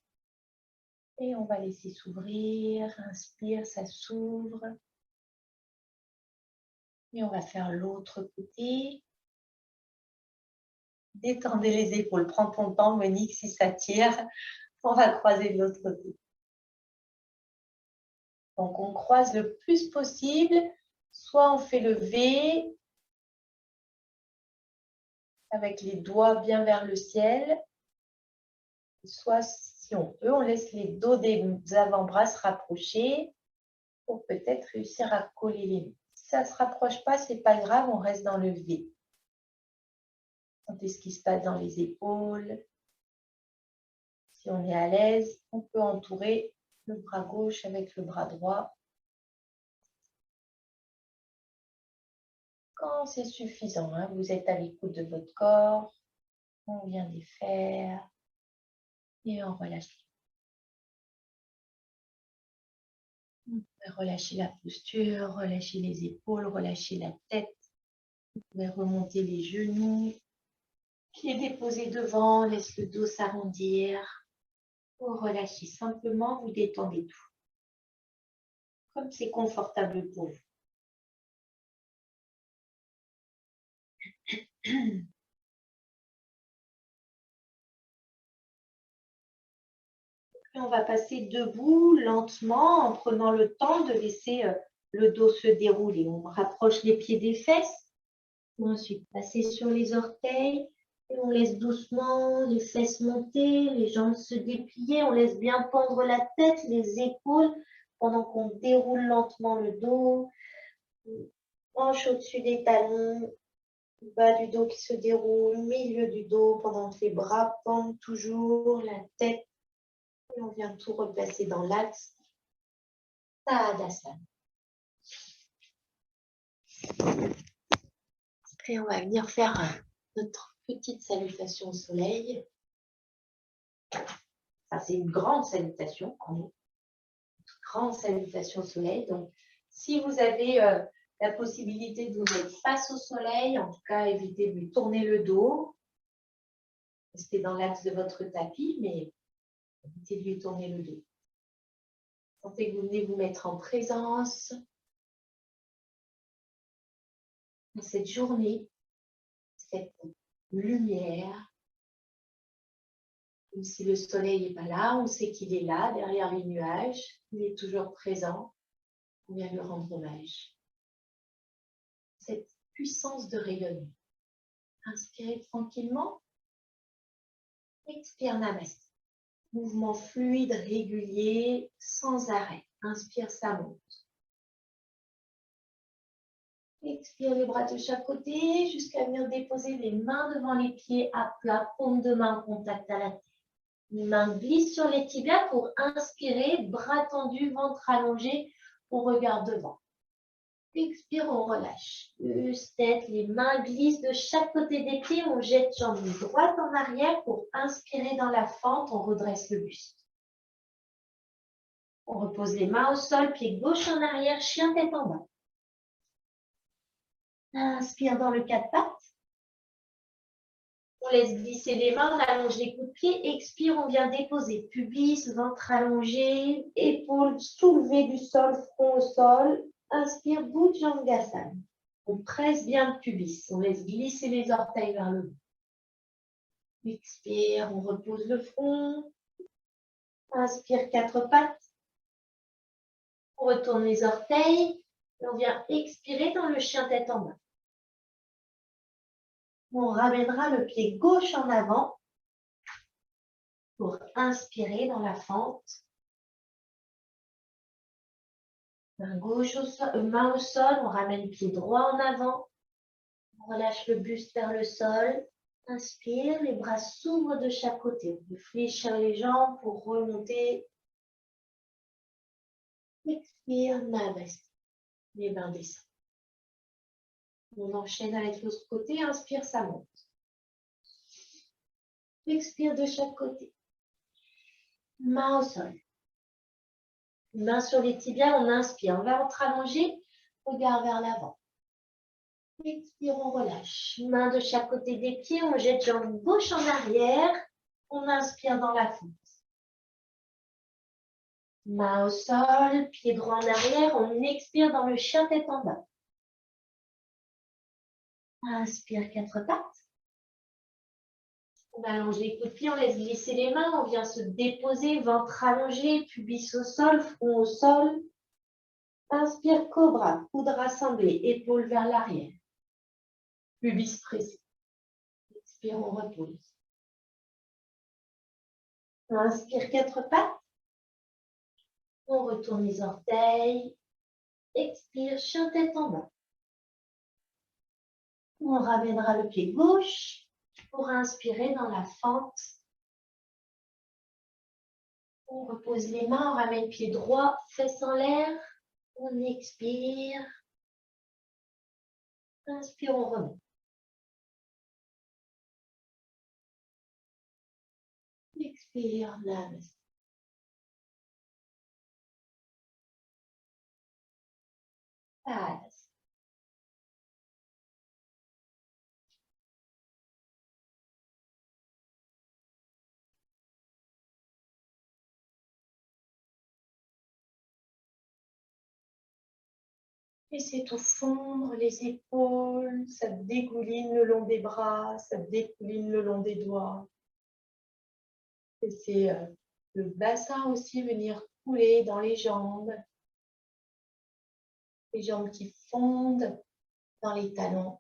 Et on va laisser s'ouvrir. Inspire, ça s'ouvre. Et on va faire l'autre côté. Détendez les épaules. Prends ton temps, Monique, si ça tire. On va croiser de l'autre côté. Donc, on croise le plus possible. Soit on fait le V avec les doigts bien vers le ciel. Soit, si on peut, on laisse les dos des avant-bras se rapprocher pour peut-être réussir à coller les mains. Si ça ne se rapproche pas, ce n'est pas grave, on reste dans le V. Sentez ce qui se passe dans les épaules. Si on est à l'aise, on peut entourer le bras gauche avec le bras droit. Quand c'est suffisant, hein, vous êtes à l'écoute de votre corps. On vient défaire et on relâche. Vous pouvez relâcher la posture, relâcher les épaules, relâcher la tête. Vous pouvez remonter les genoux. Pieds déposés devant, laisse le dos s'arrondir. Vous relâchez simplement, vous détendez tout. Comme c'est confortable pour vous. Puis on va passer debout lentement en prenant le temps de laisser le dos se dérouler. On rapproche les pieds des fesses. Ensuite, passer sur les orteils. Et on laisse doucement les fesses monter, les jambes se déplier. On laisse bien pendre la tête, les épaules, pendant qu'on déroule lentement le dos. Hanche au-dessus des talons, bas du dos qui se déroule, milieu du dos, pendant que les bras pendent toujours, la tête. Et on vient tout replacer dans l'axe. Tadasana. Après, on va venir faire notre petite salutation au soleil. Ça, c'est une grande salutation. Une grande salutation au soleil. Donc, si vous avez la possibilité de vous mettre face au soleil, en tout cas, évitez de lui tourner le dos. Restez dans l'axe de votre tapis, mais évitez de lui tourner le dos. Sentez que vous venez vous mettre en présence dans cette journée, cette lumière. Comme si le soleil n'est pas là, on sait qu'il est là, derrière les nuages, il est toujours présent. On vient lui rendre hommage. Cette puissance de rayonnement. Inspirez tranquillement. Expire, Namasté. Mouvement fluide, régulier, sans arrêt. Inspire, ça monte. Expire les bras de chaque côté jusqu'à venir déposer les mains devant les pieds à plat, paume de main en contact à la terre. Les mains glissent sur les tibias pour inspirer, bras tendus, ventre allongé, on regarde devant. Expire, on relâche. Plus tête, les mains glissent de chaque côté des pieds, on jette jambe droite en arrière pour inspirer dans la fente, on redresse le buste. On repose les mains au sol, pied gauche en arrière, chien tête en bas. Inspire dans le quatre pattes. On laisse glisser les mains, on allonge les coups de pied. Expire, on vient déposer pubis, ventre allongé, épaules soulevées du sol, front au sol. Inspire, Bhujangasana. On presse bien le pubis. On laisse glisser les orteils vers le bas. Expire, on repose le front. Inspire, quatre pattes. On retourne les orteils. Et on vient expirer dans le chien tête en bas. On ramènera le pied gauche en avant pour inspirer dans la fente. Main gauche au sol, main au sol, on ramène le pied droit en avant. On relâche le buste vers le sol. Inspire, les bras s'ouvrent de chaque côté. On peut fléchir les jambes pour remonter. Expire, Namasté. Les mains descendent. On enchaîne avec l'autre côté. Inspire, ça monte. Expire de chaque côté. Main au sol. Main sur les tibias, on inspire. Ventre allongé, regard vers l'avant. Expire, on relâche. Main de chaque côté des pieds, on jette jambe gauche en arrière. On inspire dans la fente. Main au sol, pied droit en arrière, on expire dans le chien tête en bas. Inspire, quatre pattes. On allonge les coudes de pied, on laisse glisser les mains, on vient se déposer, ventre allongé, pubis au sol, front au sol. Inspire, cobra, coudes rassemblés, épaules vers l'arrière. Pubis pressé. Expire, on repose. Inspire, quatre pattes. On retourne les orteils. Expire, chien tête en bas. On ramènera le pied gauche pour inspirer dans la fente. On repose les mains, on ramène pied droit, fesses en l'air. On expire. Inspire, on remonte. Expire, namaste. Passe. Laissez tout fondre, les épaules, ça dégouline le long des bras, ça dégouline le long des doigts. Laissez le bassin aussi venir couler dans les jambes qui fondent dans les talons.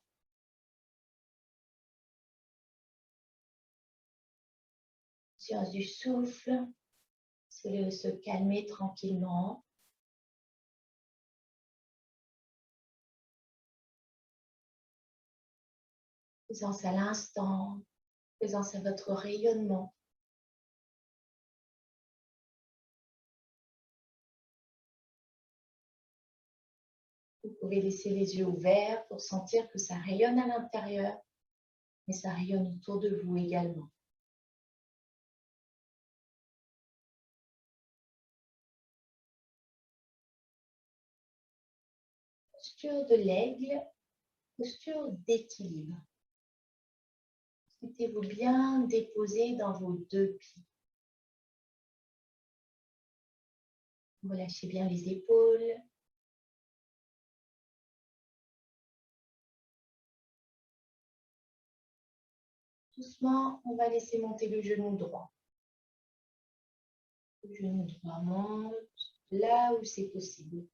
Conscience du souffle, se calmer tranquillement. Présence à l'instant, présence à votre rayonnement. Vous pouvez laisser les yeux ouverts pour sentir que ça rayonne à l'intérieur, mais ça rayonne autour de vous également. Posture de l'aigle, posture d'équilibre. Sentez-vous bien déposé dans vos deux pieds. Relâchez bien les épaules. Doucement, on va laisser monter le genou droit. Le genou droit monte là où c'est possible.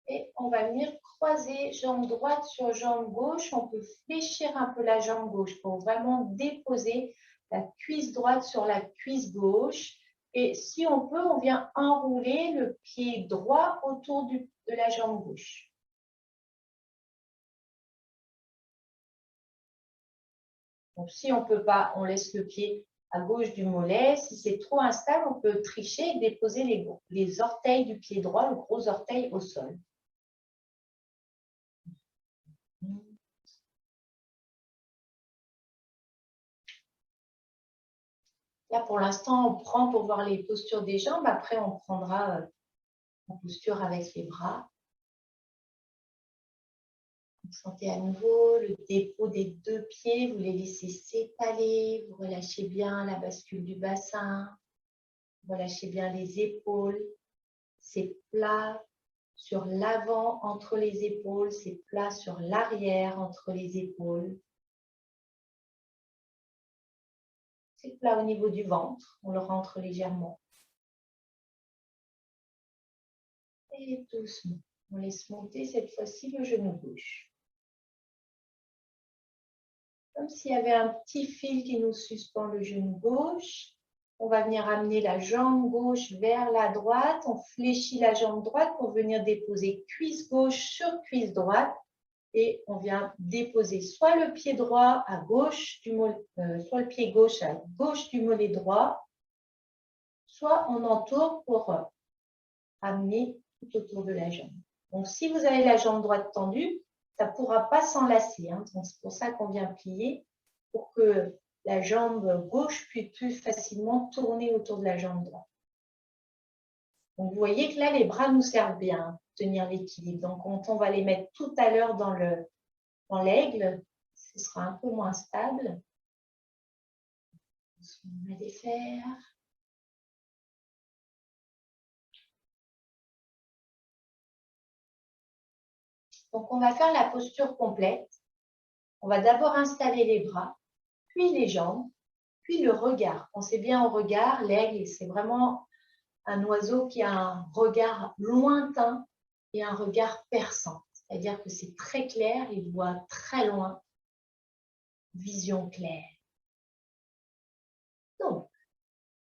Et on va venir croiser jambe droite sur jambe gauche. On peut fléchir un peu la jambe gauche pour vraiment déposer la cuisse droite sur la cuisse gauche. Et si on peut, on vient enrouler le pied droit autour de la jambe gauche. Donc, si on ne peut pas, on laisse le pied à gauche du mollet. Si c'est trop instable, on peut tricher et déposer les orteils du pied droit, le gros orteil au sol. Là, pour l'instant, on prend pour voir les postures des jambes. Après, on prendra en posture avec les bras. Vous sentez à nouveau le dépôt des deux pieds. Vous les laissez s'étaler. Vous relâchez bien la bascule du bassin. Vous relâchez bien les épaules. C'est plat sur l'avant entre les épaules. C'est plat sur l'arrière entre les épaules. C'est plat au niveau du ventre. On le rentre légèrement. Et doucement, on laisse monter cette fois-ci le genou gauche. Comme s'il y avait un petit fil qui nous suspend le genou gauche. On va venir amener la jambe gauche vers la droite. On fléchit la jambe droite pour venir déposer cuisse gauche sur cuisse droite. Et on vient déposer soit le pied droit à gauche du mollet, soit le pied gauche à gauche du mollet droit, soit on entoure pour amener tout autour de la jambe. Donc, si vous avez la jambe droite tendue, ça ne pourra pas s'enlacer. Hein. C'est pour ça qu'on vient plier, pour que la jambe gauche puisse plus facilement tourner autour de la jambe droite. Donc, vous voyez que là, les bras nous servent bien pour tenir l'équilibre. Donc, quand on va les mettre tout à l'heure dans l'aigle, ce sera un peu moins stable. On va les faire. Donc, on va faire la posture complète. On va d'abord installer les bras, puis les jambes, puis le regard. Pensez bien au regard. L'aigle, c'est vraiment un oiseau qui a un regard lointain et un regard perçant. C'est-à-dire que c'est très clair, il voit très loin. Vision claire. Donc,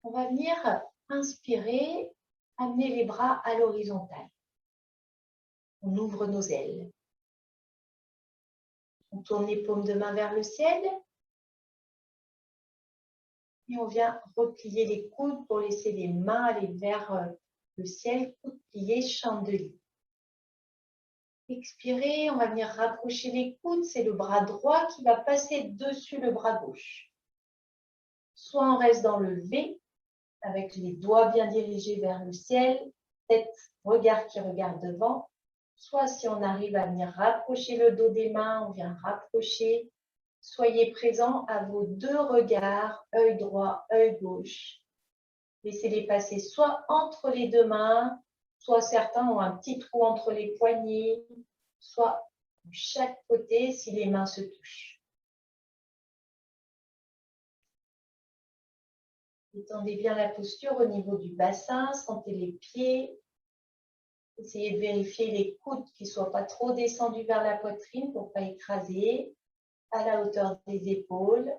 on va venir inspirer, amener les bras à l'horizontale. On ouvre nos ailes. On tourne les paumes de main vers le ciel. Et on vient replier les coudes pour laisser les mains aller vers le ciel, coudes pliés, chandelier. Expirez, on va venir rapprocher les coudes. C'est le bras droit qui va passer dessus le bras gauche. Soit on reste dans le V, avec les doigts bien dirigés vers le ciel, tête, regard qui regarde devant. Soit si on arrive à venir rapprocher le dos des mains, on vient rapprocher. Soyez présents à vos deux regards, œil droit, œil gauche. Laissez-les passer soit entre les deux mains, soit certains ont un petit trou entre les poignets, soit de chaque côté si les mains se touchent. Étendez bien la posture au niveau du bassin, sentez les pieds. Essayez de vérifier les coudes qui ne soient pas trop descendus vers la poitrine pour ne pas écraser, à la hauteur des épaules.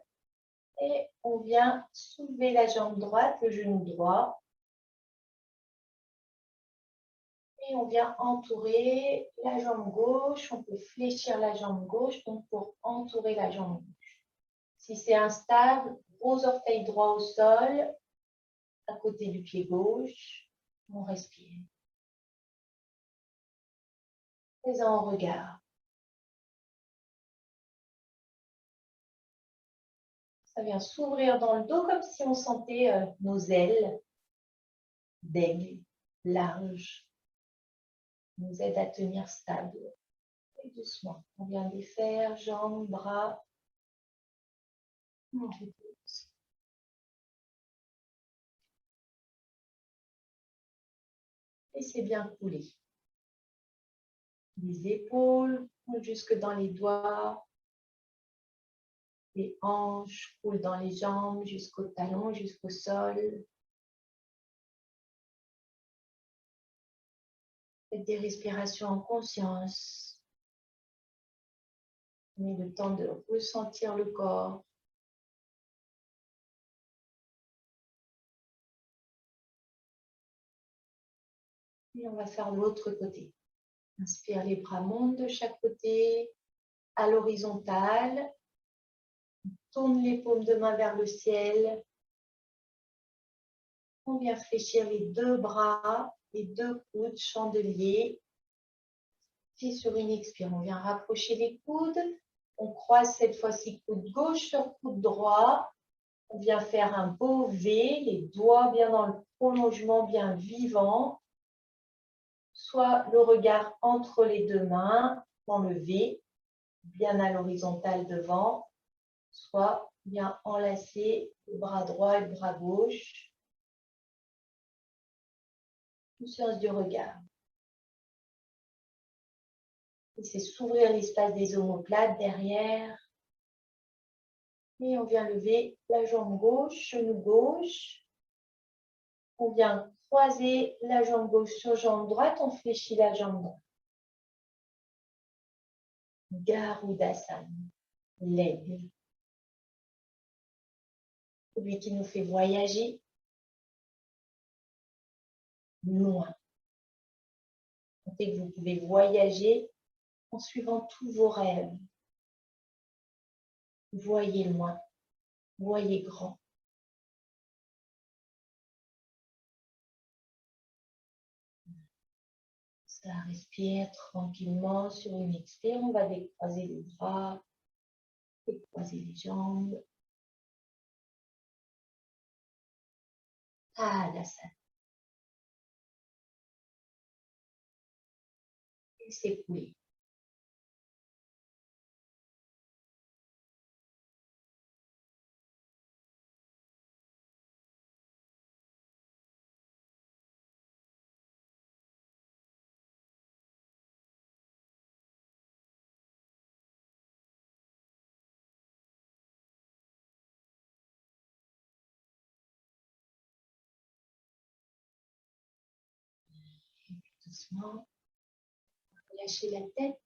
Et on vient soulever la jambe droite, le genou droit. Et on vient entourer la jambe gauche. On peut fléchir la jambe gauche donc pour entourer la jambe gauche. Si c'est instable, gros orteil droit au sol, à côté du pied gauche. On respire. Présent au regard. Ça vient s'ouvrir dans le dos comme si on sentait nos ailes d'aigle larges. Nous aide à tenir stable. Et doucement, on vient défaire jambes, bras. On repose. Laissez bien couler. Les épaules coulent jusque dans les doigts. Les hanches coulent dans les jambes jusqu'au talon, jusqu'au sol. Faites des respirations en conscience. Prenez le temps de ressentir le corps. Et on va faire l'autre côté. Inspire, les bras montent de chaque côté, à l'horizontale. Tourne les paumes de main vers le ciel. On vient fléchir les deux bras, les deux coudes, chandelier. Puis sur une expire, on vient rapprocher les coudes. On croise cette fois-ci coude gauche sur coude droit. On vient faire un beau V, les doigts bien dans le prolongement, bien vivant. Soit le regard entre les deux mains, dans le V, bien à l'horizontale devant. Soit bien enlacer le bras droit et le bras gauche. Conscience du regard. C'est s'ouvrir l'espace des omoplates derrière. Et on vient lever la jambe gauche, genou gauche. On vient croiser la jambe gauche sur jambe droite. On fléchit la jambe droite. Garudasana, l'aigle. Celui qui nous fait voyager loin. Sentez que vous pouvez voyager en suivant tous vos rêves. Voyez loin, voyez grand. Ça respire tranquillement sur une expire. On va décroiser les bras, décroiser les jambes. Tadasana. Et s'écouler. Doucement. Lâchez la tête.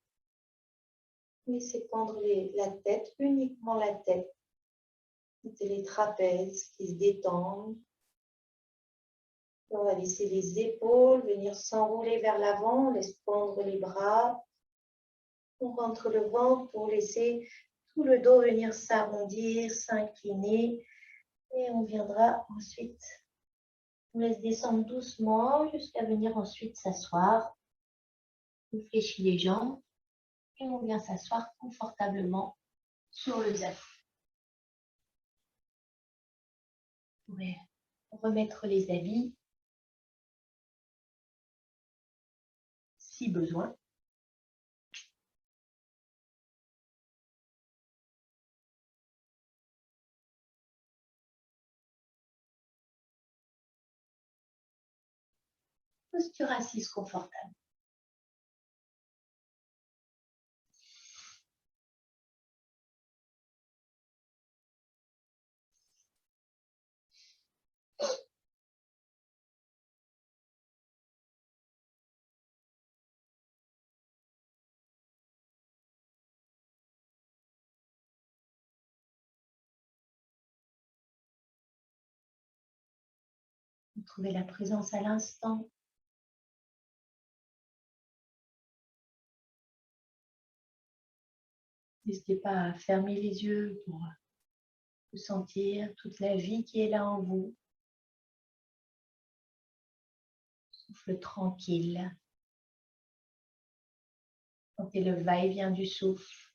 Laissez pendre la tête, uniquement la tête. C'était les trapèzes qui se détendent. On va laisser les épaules venir s'enrouler vers l'avant. On laisse pendre les bras. On rentre le ventre pour laisser tout le dos venir s'arrondir, s'incliner. Et on viendra ensuite, on laisse descendre doucement jusqu'à venir ensuite s'asseoir. On fléchit les jambes et on vient s'asseoir confortablement sur le zafu. Vous pouvez remettre les habits si besoin. Posture assise confortable. Vous trouvez la présence à l'instant. N'hésitez pas à fermer les yeux pour sentir toute la vie qui est là en vous. Souffle tranquille. Sentez le va-et-vient du souffle.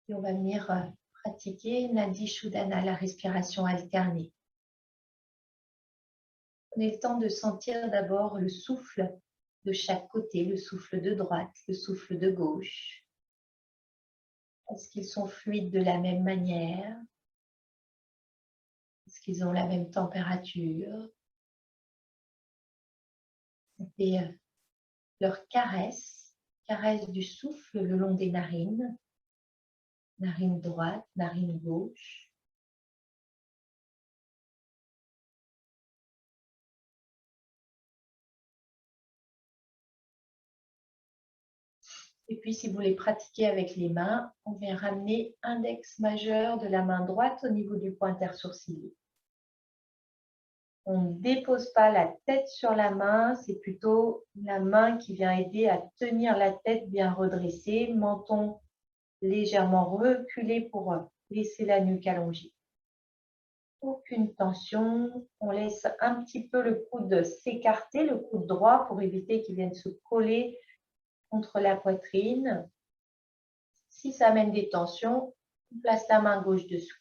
Et on va venir pratiquer Nadi Shodhana, la respiration alternée. Prenez le temps de sentir d'abord le souffle de chaque côté, le souffle de droite, le souffle de gauche. Est-ce qu'ils sont fluides de la même manière? Est-ce qu'ils ont la même température? Sentez leur caresse du souffle le long des narines. Narine droite, narine gauche. Et puis, si vous les pratiquez avec les mains, on vient ramener index majeur de la main droite au niveau du pointeur sourcilier. On ne dépose pas la tête sur la main, c'est plutôt la main qui vient aider à tenir la tête bien redressée, menton légèrement reculé pour laisser la nuque allongée. Aucune tension, on laisse un petit peu le coude s'écarter, le coude droit pour éviter qu'il vienne se coller contre la poitrine. Si ça amène des tensions, on place la main gauche dessous.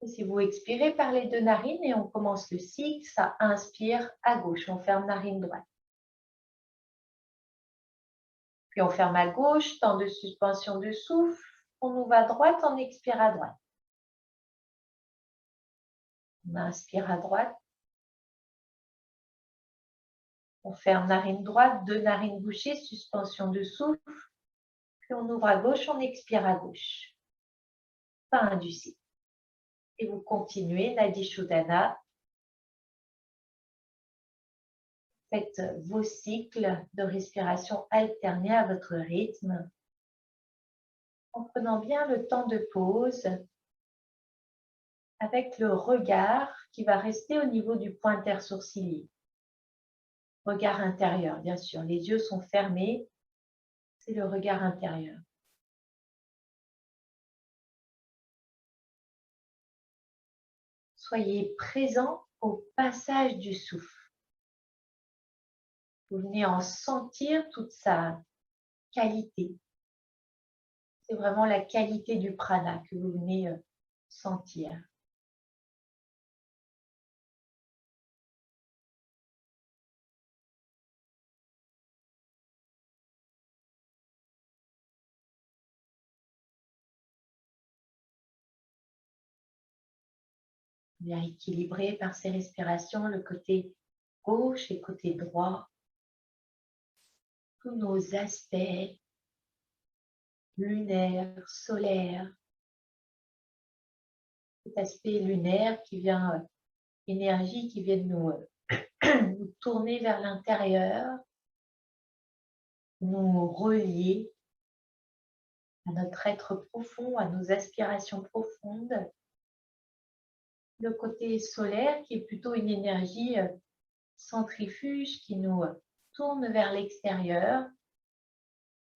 Et si vous expirez par les deux narines et on commence le cycle, ça inspire à gauche, on ferme narine droite. Puis on ferme à gauche, temps de suspension de souffle, on ouvre à droite, on expire à droite. On inspire à droite. On ferme narine droite, deux narines bouchées, suspension de souffle. Puis on ouvre à gauche, on expire à gauche. Fin du cycle. Et vous continuez, Nadi Shodhana. Faites vos cycles de respiration alternés à votre rythme. En prenant bien le temps de pause avec le regard qui va rester au niveau du pointeur sourcilier. Regard intérieur, bien sûr. Les yeux sont fermés. C'est le regard intérieur. Soyez présent au passage du souffle. Vous venez en sentir toute sa qualité. C'est vraiment la qualité du prana que vous venez sentir. Bien équilibré par ces respirations, le côté gauche et côté droit. Tous nos aspects lunaires, solaires. Cet aspect lunaire qui vient, énergie qui vient de nous tourner vers l'intérieur, nous relier à notre être profond, à nos aspirations profondes. Le côté solaire qui est plutôt une énergie centrifuge qui nous tourne vers l'extérieur,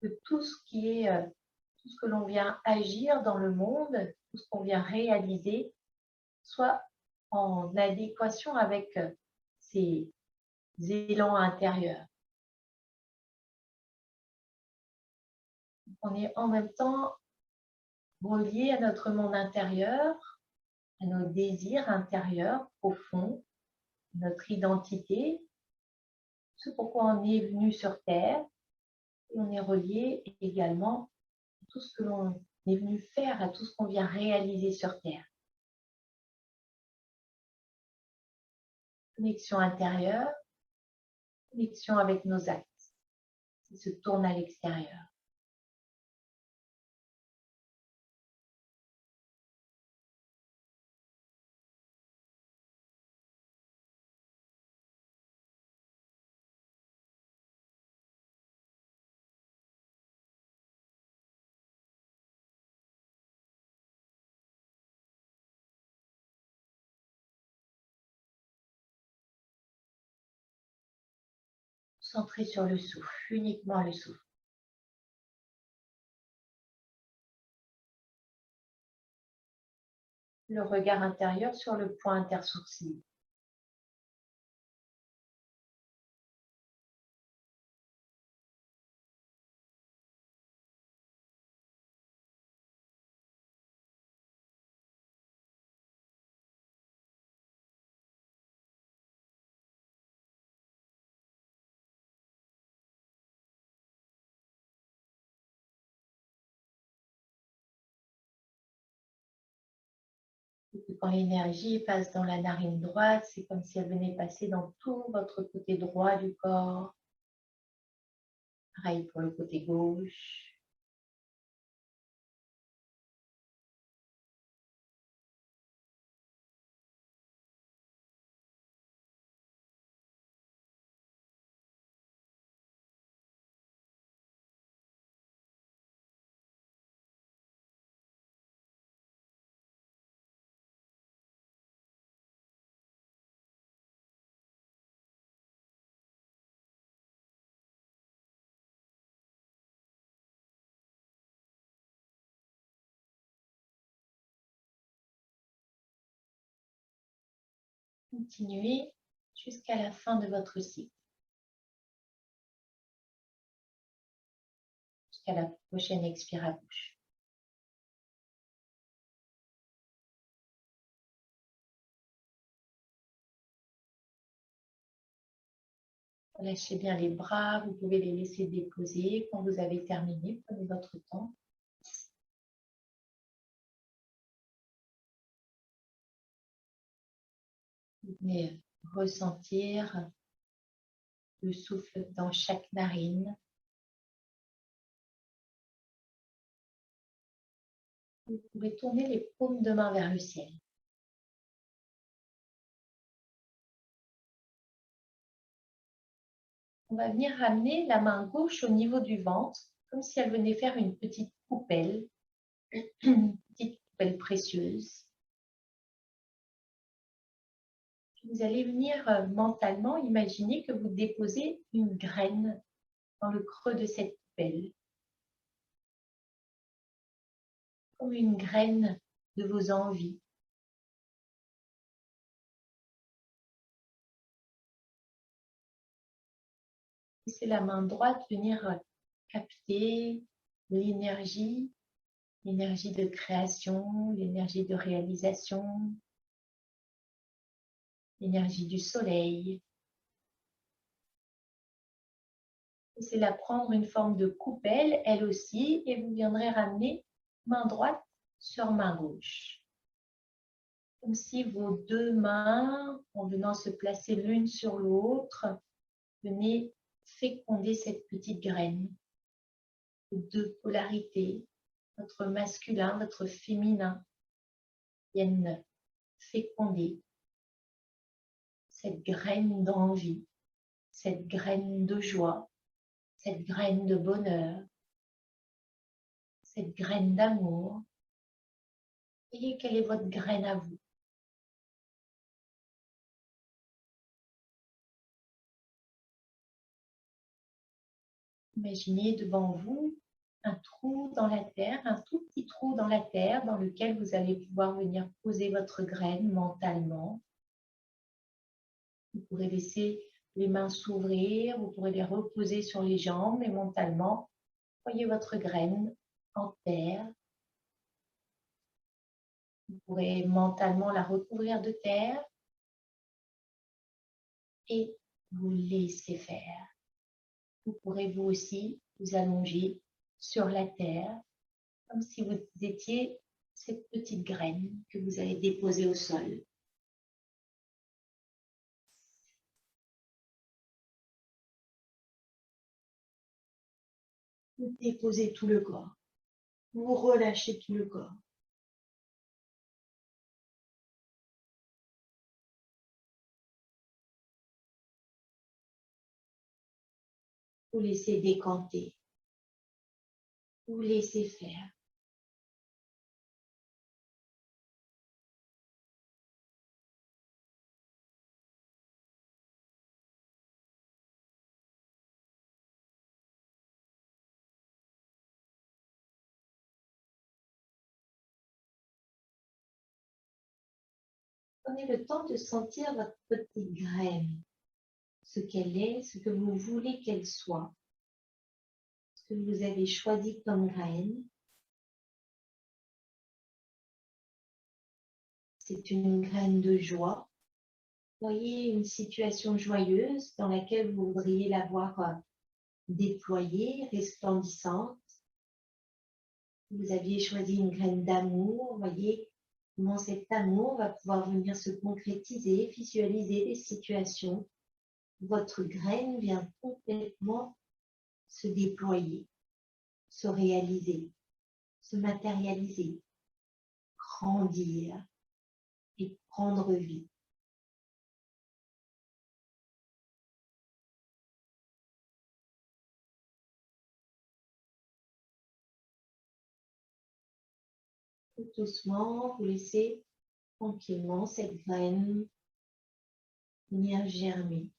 de tout ce qui est, tout ce que l'on vient agir dans le monde, tout ce qu'on vient réaliser, soit en adéquation avec ces élans intérieurs. On est en même temps relié à notre monde intérieur, à nos désirs intérieurs profonds, notre identité, ce pourquoi on est venu sur Terre, et on est relié également à tout ce que l'on est venu faire, à tout ce qu'on vient réaliser sur Terre. Connexion intérieure, connexion avec nos actes, qui se tournent à l'extérieur. Centré sur le souffle, uniquement le souffle. Le regard intérieur sur le point intersourcil. Et puis quand l'énergie passe dans la narine droite, c'est comme si elle venait passer dans tout votre côté droit du corps. Pareil pour le côté gauche. Continuez jusqu'à la fin de votre cycle. Jusqu'à la prochaine expire à bouche. Lâchez bien les bras, vous pouvez les laisser déposer. Quand vous avez terminé, prenez votre temps. Vous venez ressentir le souffle dans chaque narine. Vous pouvez tourner les paumes de main vers le ciel. On va venir ramener la main gauche au niveau du ventre, comme si elle venait faire une petite coupelle, une petite coupelle précieuse. Vous allez venir mentalement imaginer que vous déposez une graine dans le creux de cette coupelle, comme une graine de vos envies. Laissez la main droite venir capter l'énergie de création, l'énergie de réalisation, l'énergie du soleil. Laissez-la prendre une forme de coupelle, elle aussi, et vous viendrez ramener main droite sur main gauche. Comme si vos deux mains, en venant se placer l'une sur l'autre, venaient féconder cette petite graine de deux polarités, votre masculin, votre féminin, viennent féconder cette graine d'envie, cette graine de joie, cette graine de bonheur, cette graine d'amour. Voyez quelle est votre graine à vous. Imaginez devant vous un trou dans la terre, un tout petit trou dans la terre dans lequel vous allez pouvoir venir poser votre graine mentalement. Vous pourrez laisser les mains s'ouvrir, vous pourrez les reposer sur les jambes et mentalement, voyez votre graine en terre. Vous pourrez mentalement la recouvrir de terre et vous laisser faire. Vous pourrez vous aussi vous allonger sur la terre comme si vous étiez cette petite graine que vous allez déposer au sol. Vous déposez tout le corps. Vous relâchez tout le corps. Vous laissez décanter. Vous laissez faire. Prenez le temps de sentir votre petite graine, ce qu'elle est, ce que vous voulez qu'elle soit, ce que vous avez choisi comme graine. C'est une graine de joie. Voyez une situation joyeuse dans laquelle vous voudriez la voir déployée, resplendissante. Vous aviez choisi une graine d'amour. Voyez comment cet amour va pouvoir venir se concrétiser, visualiser des situations. Votre graine vient complètement se déployer, se réaliser, se matérialiser, grandir et prendre vie. Tout doucement, vous laissez tranquillement cette graine venir germer.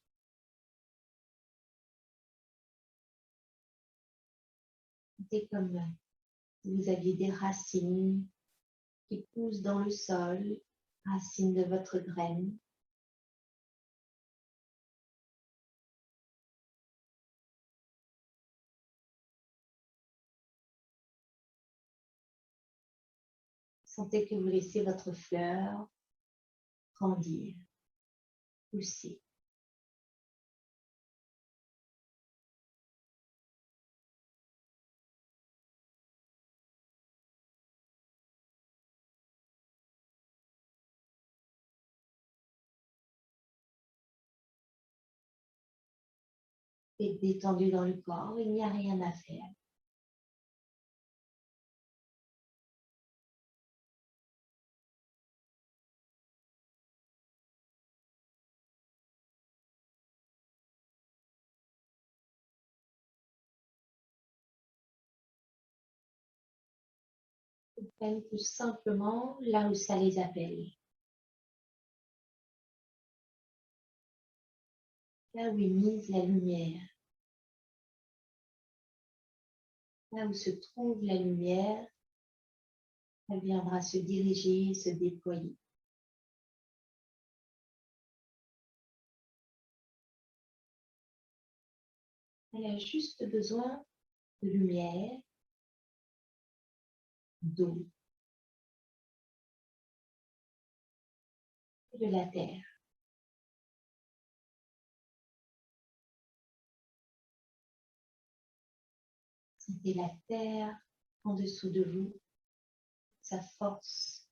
C'est comme si vous aviez des racines qui poussent dans le sol, racines de votre graine. Sentez que vous laissez votre fleur grandir, pousser. Et détendu dans le corps, il n'y a rien à faire. Ils prennent tout simplement là où ça les appelle. Là où ils misent la lumière. Là où se trouve la lumière, elle viendra se diriger, se déployer. Elle a juste besoin de lumière, d'eau et de la terre. Sentez la terre en dessous de vous, sa force.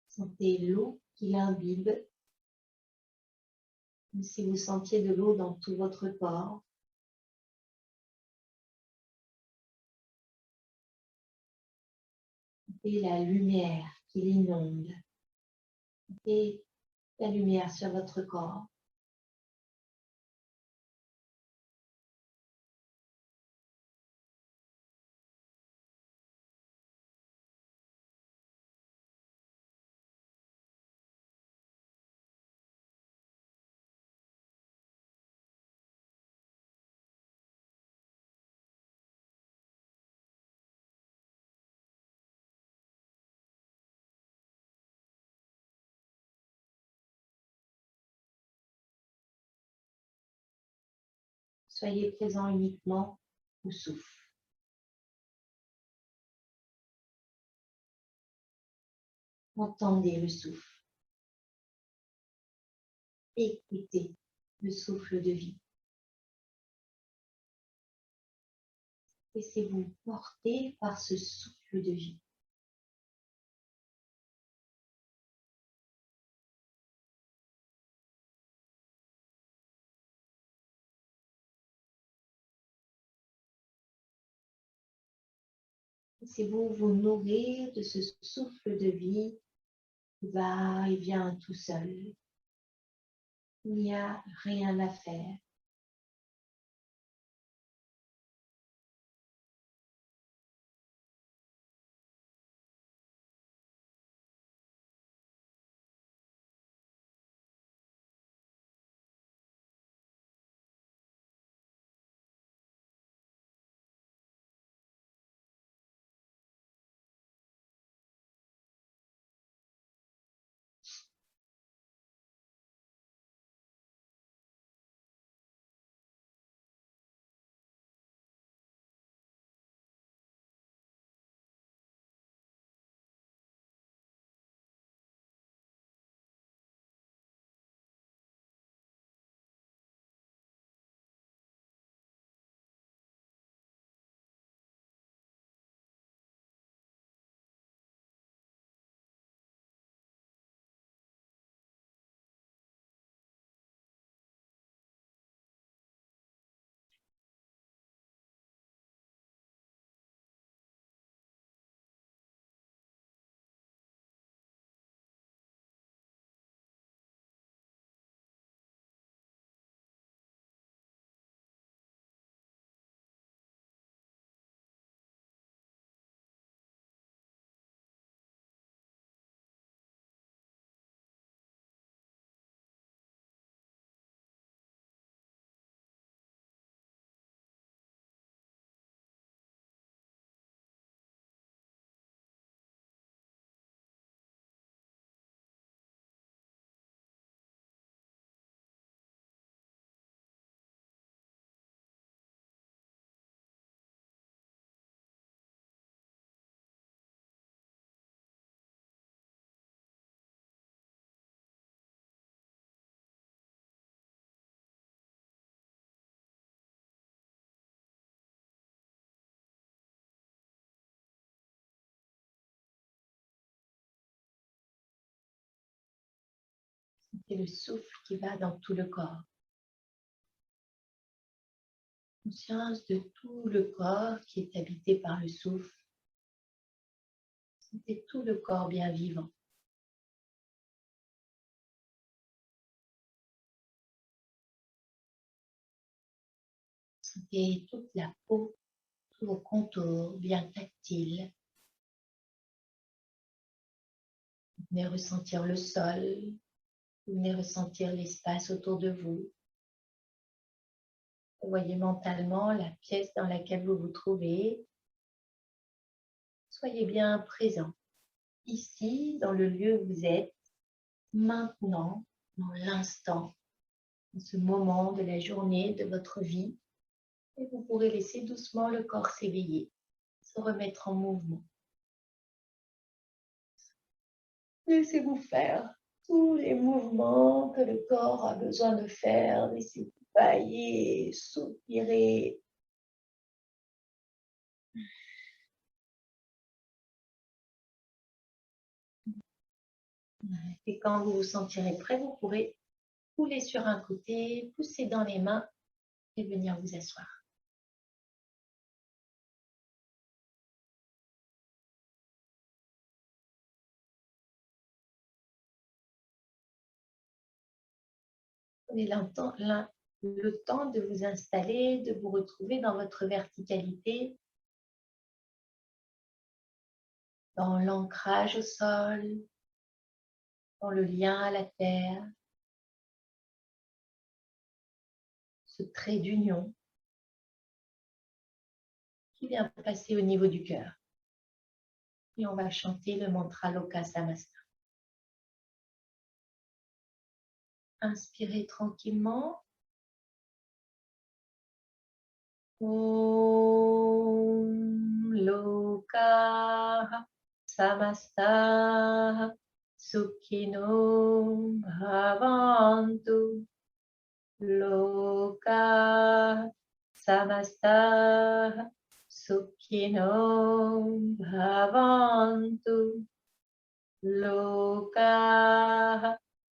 Sentez l'eau qui l'imbibe, comme si vous sentiez de l'eau dans tout votre corps. Sentez la lumière qui l'inonde. Sentez la lumière sur votre corps. Soyez présent uniquement au souffle. Entendez le souffle. Écoutez le souffle de vie. Laissez-vous porter par ce souffle de vie. Laissez-vous vous nourrir de ce souffle de vie qui va et vient tout seul. Il n'y a rien à faire. C'est le souffle qui va dans tout le corps. Conscience de tout le corps qui est habité par le souffle. Sentez tout le corps bien vivant. Sentez toute la peau, tous vos contours bien tactiles. Vous venez ressentir le sol, vous venez ressentir l'espace autour de vous. Vous voyez mentalement la pièce dans laquelle vous vous trouvez. Soyez bien présent, ici, dans le lieu où vous êtes, maintenant, dans l'instant, dans ce moment de la journée, de votre vie, et vous pourrez laisser doucement le corps s'éveiller, se remettre en mouvement. Laissez-vous faire tous les mouvements que le corps a besoin de faire. Laissez-vous bailler, soupirer. Et quand vous vous sentirez prêt, vous pourrez couler sur un côté, pousser dans les mains et venir vous asseoir. Prenez le temps de vous installer, de vous retrouver dans votre verticalité, dans l'ancrage au sol, dans le lien à la terre, ce trait d'union qui vient passer au niveau du cœur. Et on va chanter le mantra Loka Samasta. Inspirez tranquillement. Om Loka Samasta Sukhino Bhavantu. Loka Samasta Sukhino Bhavantu. Loka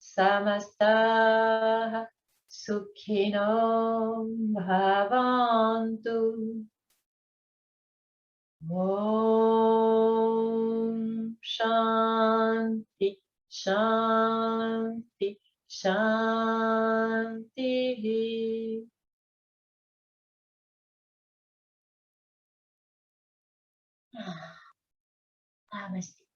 Samasta Sukhino Bhavantu. Om Shanti Shanti Shanti. Namaste.